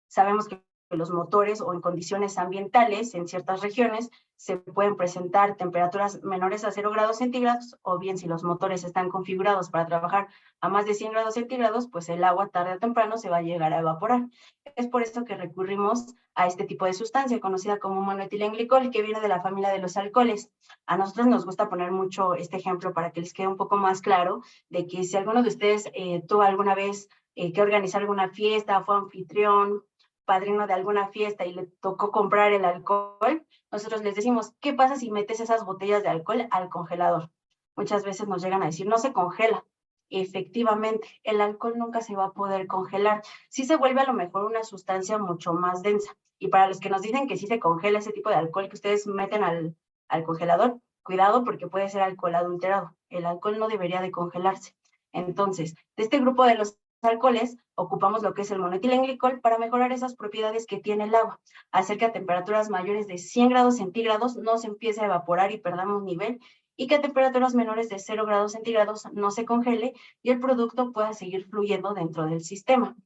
Sabemos que los motores o en condiciones ambientales en ciertas regiones se pueden presentar temperaturas menores a 0 grados centígrados, o bien si los motores están configurados para trabajar a más de 100 grados centígrados, pues el agua tarde o temprano se va a llegar a evaporar. Es por eso que recurrimos a este tipo de sustancia conocida como monoetilenglicol, que viene de la familia de los alcoholes. A nosotros nos gusta poner mucho este ejemplo para que les quede un poco más claro de que si alguno de ustedes tuvo alguna vez que organizar alguna fiesta, fue anfitrión, padrino de alguna fiesta y le tocó comprar el alcohol, nosotros les decimos, ¿qué pasa si metes esas botellas de alcohol al congelador? Muchas veces nos llegan a decir, no se congela. Efectivamente, el alcohol nunca se va a poder congelar. Sí se vuelve a lo mejor una sustancia mucho más densa. Y para los que nos dicen que sí se congela ese tipo de alcohol que ustedes meten al congelador, cuidado porque puede ser alcohol adulterado. El alcohol no debería de congelarse. Entonces, de este grupo de los alcoholes, ocupamos lo que es el monoetilenglicol para mejorar esas propiedades que tiene el agua, hacer que a temperaturas mayores de 100 grados centígrados no se empiece a evaporar y perdamos nivel, y que a temperaturas menores de 0 grados centígrados no se congele y el producto pueda seguir fluyendo dentro del sistema.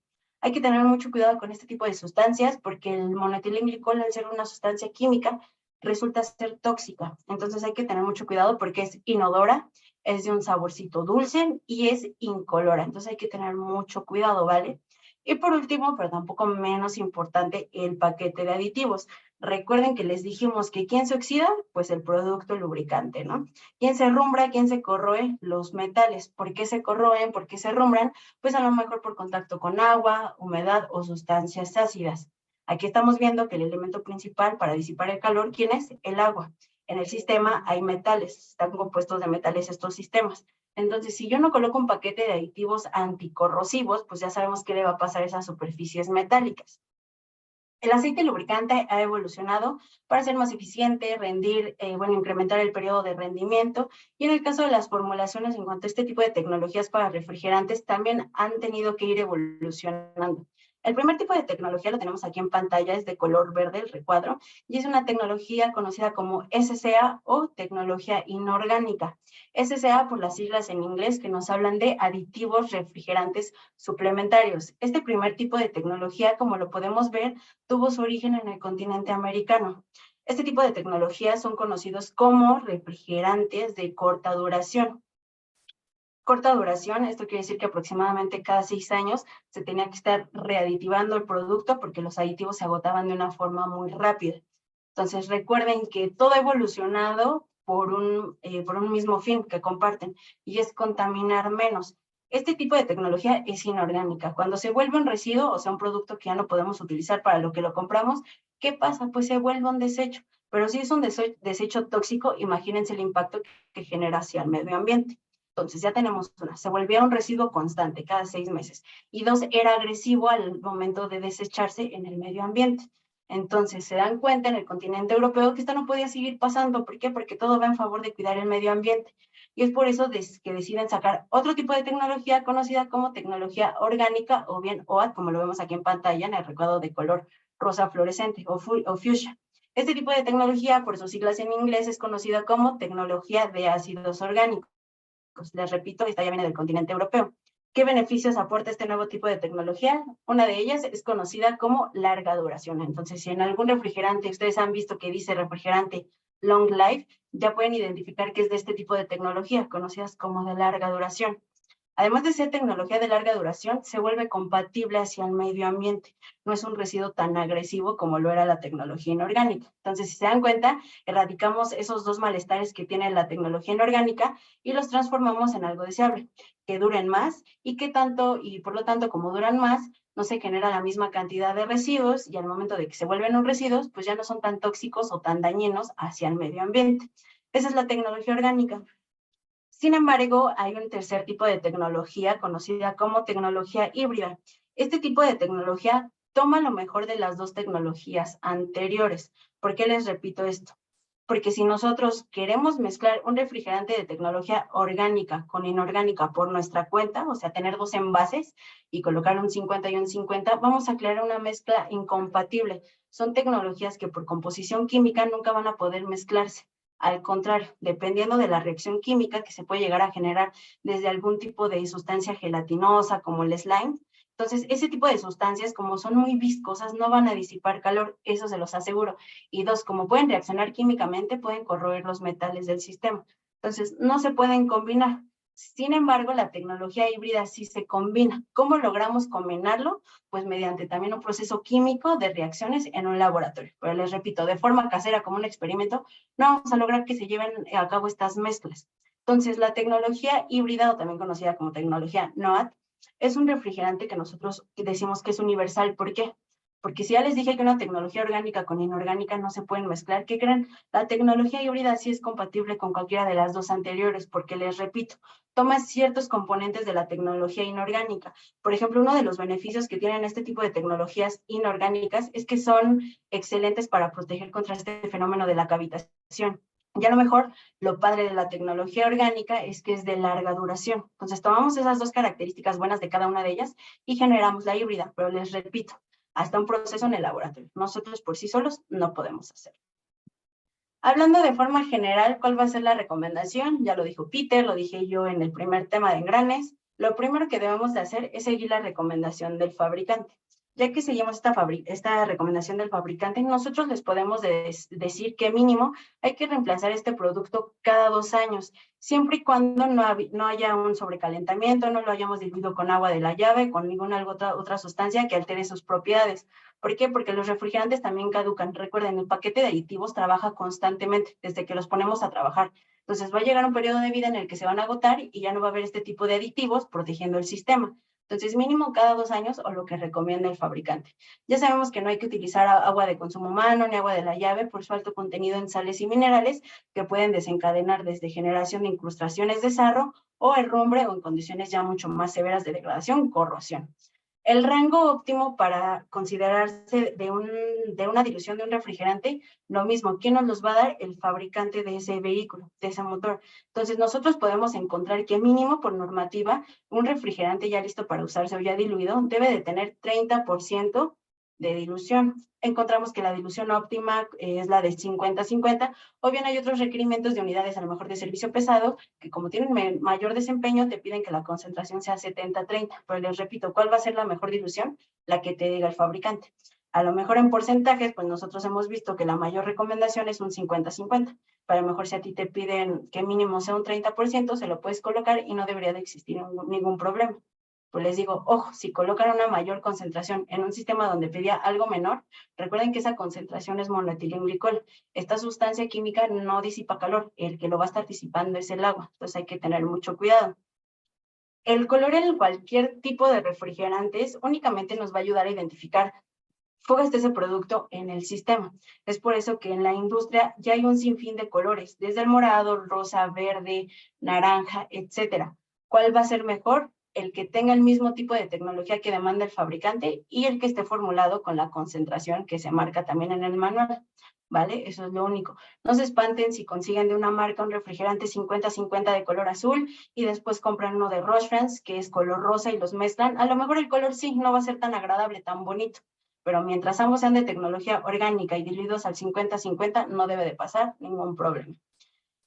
Hay que tener mucho cuidado con este tipo de sustancias porque el monoetilenglicol, al ser una sustancia química, resulta ser tóxica. Entonces hay que tener mucho cuidado porque es inodora, es de un saborcito dulce y es incolora. Entonces hay que tener mucho cuidado, ¿vale? Y por último, pero tampoco menos importante, el paquete de aditivos. Recuerden que les dijimos que ¿quién se oxida? Pues el producto lubricante, ¿no? ¿Quién se herrumbra? ¿Quién se corroe? Los metales. ¿Por qué se corroen? ¿Por qué se herrumbran? Pues a lo mejor por contacto con agua, humedad o sustancias ácidas. Aquí estamos viendo que el elemento principal para disipar el calor, ¿quién es? El agua. En el sistema hay metales, están compuestos de metales estos sistemas. Entonces, si yo no coloco un paquete de aditivos anticorrosivos, pues ya sabemos qué le va a pasar a esas superficies metálicas. El aceite lubricante ha evolucionado para ser más eficiente, incrementar el periodo de rendimiento, y en el caso de las formulaciones en cuanto a este tipo de tecnologías para refrigerantes también han tenido que ir evolucionando. El primer tipo de tecnología lo tenemos aquí en pantalla, es de color verde el recuadro, y es una tecnología conocida como SCA o tecnología inorgánica. SCA por las siglas en inglés que nos hablan de aditivos refrigerantes suplementarios. Este primer tipo de tecnología, como lo podemos ver, tuvo su origen en el continente americano. Este tipo de tecnologías son conocidos como refrigerantes de corta duración. Corta duración, esto quiere decir que aproximadamente cada 6 años se tenía que estar readitivando el producto porque los aditivos se agotaban de una forma muy rápida. Entonces recuerden que todo ha evolucionado por un mismo fin que comparten, y es contaminar menos. Este tipo de tecnología es inorgánica. Cuando se vuelve un residuo, o sea, un producto que ya no podemos utilizar para lo que lo compramos, ¿qué pasa? Pues se vuelve un desecho. Pero si es un desecho tóxico, imagínense el impacto que genera hacia el medio ambiente. Entonces ya tenemos una, se volvía un residuo constante cada 6 meses. Y 2, era agresivo al momento de desecharse en el medio ambiente. Entonces se dan cuenta en el continente europeo que esto no podía seguir pasando. ¿Por qué? Porque todo va en favor de cuidar el medio ambiente. Y es por eso que deciden sacar otro tipo de tecnología conocida como tecnología orgánica, o bien OAT, como lo vemos aquí en pantalla en el recuadro de color rosa fluorescente o fuchsia. Este tipo de tecnología, por sus siglas en inglés, es conocida como tecnología de ácidos orgánicos. Les repito, esta ya viene del continente europeo. ¿Qué beneficios aporta este nuevo tipo de tecnología? Una de ellas es conocida como larga duración. Entonces, si en algún refrigerante ustedes han visto que dice refrigerante long life, ya pueden identificar que es de este tipo de tecnología, conocidas como de larga duración. Además de ser tecnología de larga duración, se vuelve compatible hacia el medio ambiente. No es un residuo tan agresivo como lo era la tecnología inorgánica. Entonces, si se dan cuenta, erradicamos esos dos malestares que tiene la tecnología inorgánica y los transformamos en algo deseable, que duren más y por lo tanto, como duran más, no se genera la misma cantidad de residuos, y al momento de que se vuelven un residuos, pues ya no son tan tóxicos o tan dañinos hacia el medio ambiente. Esa es la tecnología orgánica. Sin embargo, hay un tercer tipo de tecnología conocida como tecnología híbrida. Este tipo de tecnología toma lo mejor de las dos tecnologías anteriores. ¿Por qué les repito esto? Porque si nosotros queremos mezclar un refrigerante de tecnología orgánica con inorgánica por nuestra cuenta, o sea, tener dos envases y colocar un 50 y un 50, vamos a crear una mezcla incompatible. Son tecnologías que por composición química nunca van a poder mezclarse. Al contrario, dependiendo de la reacción química que se puede llegar a generar desde algún tipo de sustancia gelatinosa como el slime, entonces ese tipo de sustancias, como son muy viscosas, no van a disipar calor, eso se los aseguro. Y 2, como pueden reaccionar químicamente, pueden corroer los metales del sistema. Entonces no se pueden combinar. Sin embargo, la tecnología híbrida sí se combina. ¿Cómo logramos combinarlo? Pues mediante también un proceso químico de reacciones en un laboratorio. Pero les repito, de forma casera, como un experimento, no vamos a lograr que se lleven a cabo estas mezclas. Entonces, la tecnología híbrida, o también conocida como tecnología NOAT, es un refrigerante que nosotros decimos que es universal. ¿Por qué? Porque si ya les dije que una tecnología orgánica con inorgánica no se pueden mezclar, ¿qué creen? La tecnología híbrida sí es compatible con cualquiera de las dos anteriores, porque les repito, toma ciertos componentes de la tecnología inorgánica. Por ejemplo, uno de los beneficios que tienen este tipo de tecnologías inorgánicas es que son excelentes para proteger contra este fenómeno de la cavitación. Y a lo mejor lo padre de la tecnología orgánica es que es de larga duración. Entonces tomamos esas dos características buenas de cada una de ellas y generamos la híbrida, pero les repito, hasta un proceso en el laboratorio. Nosotros por sí solos no podemos hacerlo. Hablando de forma general, ¿cuál va a ser la recomendación? Ya lo dijo Peter, lo dije yo en el primer tema de engranes. Lo primero que debemos de hacer es seguir la recomendación del fabricante. Ya que seguimos esta recomendación del fabricante, nosotros les podemos decir que mínimo hay que reemplazar este producto cada 2 años, siempre y cuando no haya un sobrecalentamiento, no lo hayamos diluido con agua de la llave, con ninguna otra sustancia que altere sus propiedades. ¿Por qué? Porque los refrigerantes también caducan. Recuerden, el paquete de aditivos trabaja constantemente desde que los ponemos a trabajar. Entonces va a llegar un periodo de vida en el que se van a agotar y ya no va a haber este tipo de aditivos protegiendo el sistema. Entonces, mínimo cada 2 años o lo que recomienda el fabricante. Ya sabemos que no hay que utilizar agua de consumo humano ni agua de la llave por su alto contenido en sales y minerales que pueden desencadenar desde generación de incrustaciones de sarro o herrumbre o en condiciones ya mucho más severas de degradación, corrosión. El rango óptimo para considerarse de una dilución de un refrigerante, lo mismo, ¿quién nos los va a dar? El fabricante de ese vehículo, de ese motor. Entonces, nosotros podemos encontrar que mínimo por normativa, un refrigerante ya listo para usarse o ya diluido debe de tener 30% de dilución. Encontramos que la dilución óptima es la de 50-50, o bien hay otros requerimientos de unidades a lo mejor de servicio pesado, que como tienen mayor desempeño, te piden que la concentración sea 70-30, pero les repito, ¿cuál va a ser la mejor dilución? La que te diga el fabricante. A lo mejor en porcentajes, pues nosotros hemos visto que la mayor recomendación es un 50-50, pero a lo mejor si a ti te piden que mínimo sea un 30%, se lo puedes colocar y no debería de existir ningún problema. Pues les digo, ojo, si colocan una mayor concentración en un sistema donde pedía algo menor, recuerden que esa concentración es monoetilenglicol. Esta sustancia química no disipa calor, el que lo va a estar disipando es el agua, entonces hay que tener mucho cuidado. El color en cualquier tipo de refrigerantes únicamente nos va a ayudar a identificar fugas de ese producto en el sistema. Es por eso que en la industria ya hay un sinfín de colores, desde el morado, rosa, verde, naranja, etcétera. ¿Cuál va a ser mejor? El que tenga el mismo tipo de tecnología que demanda el fabricante y el que esté formulado con la concentración que se marca también en el manual, ¿vale? Eso es lo único. No se espanten si consiguen de una marca un refrigerante 50-50 de color azul y después compran uno de Roche-France que es color rosa y los mezclan. A lo mejor el color sí no va a ser tan agradable, tan bonito, pero mientras ambos sean de tecnología orgánica y diluidos al 50-50, no debe de pasar ningún problema.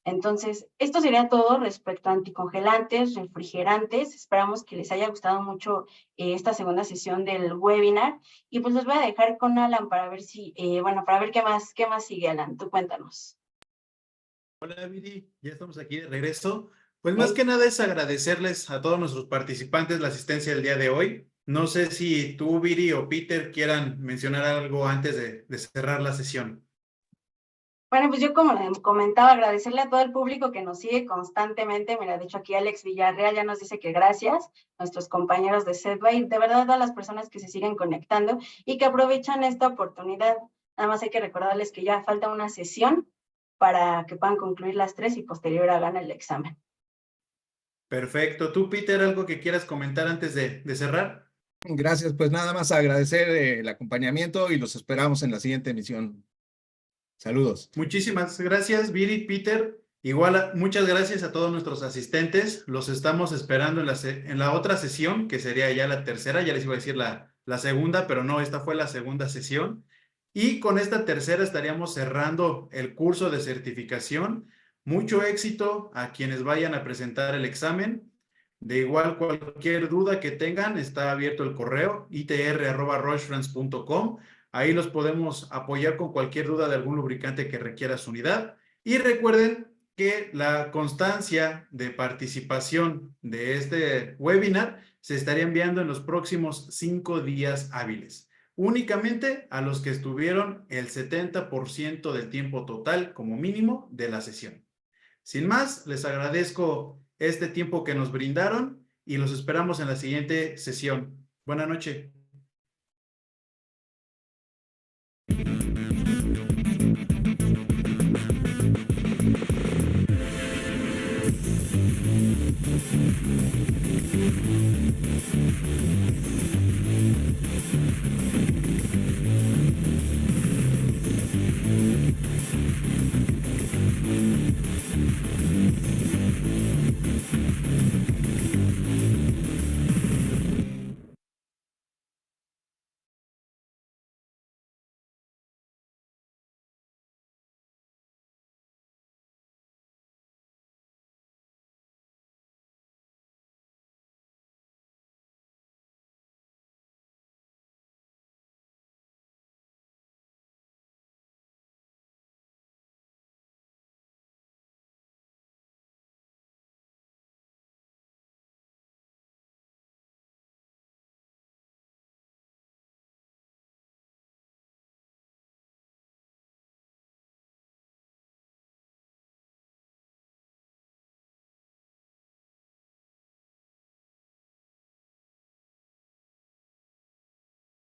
Entonces, esto sería todo respecto a anticongelantes, refrigerantes. Esperamos que les haya gustado mucho esta segunda sesión del webinar. Y pues los voy a dejar con Alan para ver si, para ver qué más sigue, Alan. Tú cuéntanos. Hola, Viri. Ya estamos aquí de regreso. Pues más que nada es agradecerles a todos nuestros participantes la asistencia del día de hoy. No sé si tú, Viri, o Peter quieran mencionar algo antes de cerrar la sesión. Bueno, pues yo como les comentaba, agradecerle a todo el público que nos sigue constantemente. Mira, de hecho aquí Alex Villarreal ya nos dice que gracias, nuestros compañeros de Setway, de verdad a las personas que se siguen conectando y que aprovechan esta oportunidad. Nada más hay que recordarles que ya falta una sesión para que puedan concluir las 3 y posterior hagan el examen. Perfecto. ¿Tú, Peter, algo que quieras comentar antes de cerrar? Gracias, pues nada más agradecer el acompañamiento y los esperamos en la siguiente emisión. Saludos. Muchísimas gracias, Viri, Peter. Igual, muchas gracias a todos nuestros asistentes. Los estamos esperando en la otra sesión, que sería ya la tercera. Ya les iba a decir la segunda, pero no, esta fue la segunda sesión. Y con esta tercera estaríamos cerrando el curso de certificación. Mucho éxito a quienes vayan a presentar el examen. De igual, cualquier duda que tengan, está abierto el correo itr@rochefrance.com. Ahí los podemos apoyar con cualquier duda de algún lubricante que requiera su unidad. Y recuerden que la constancia de participación de este webinar se estaría enviando en los próximos 5 días hábiles. Únicamente a los que estuvieron el 70% del tiempo total como mínimo de la sesión. Sin más, les agradezco este tiempo que nos brindaron y los esperamos en la siguiente sesión. Buenas noches.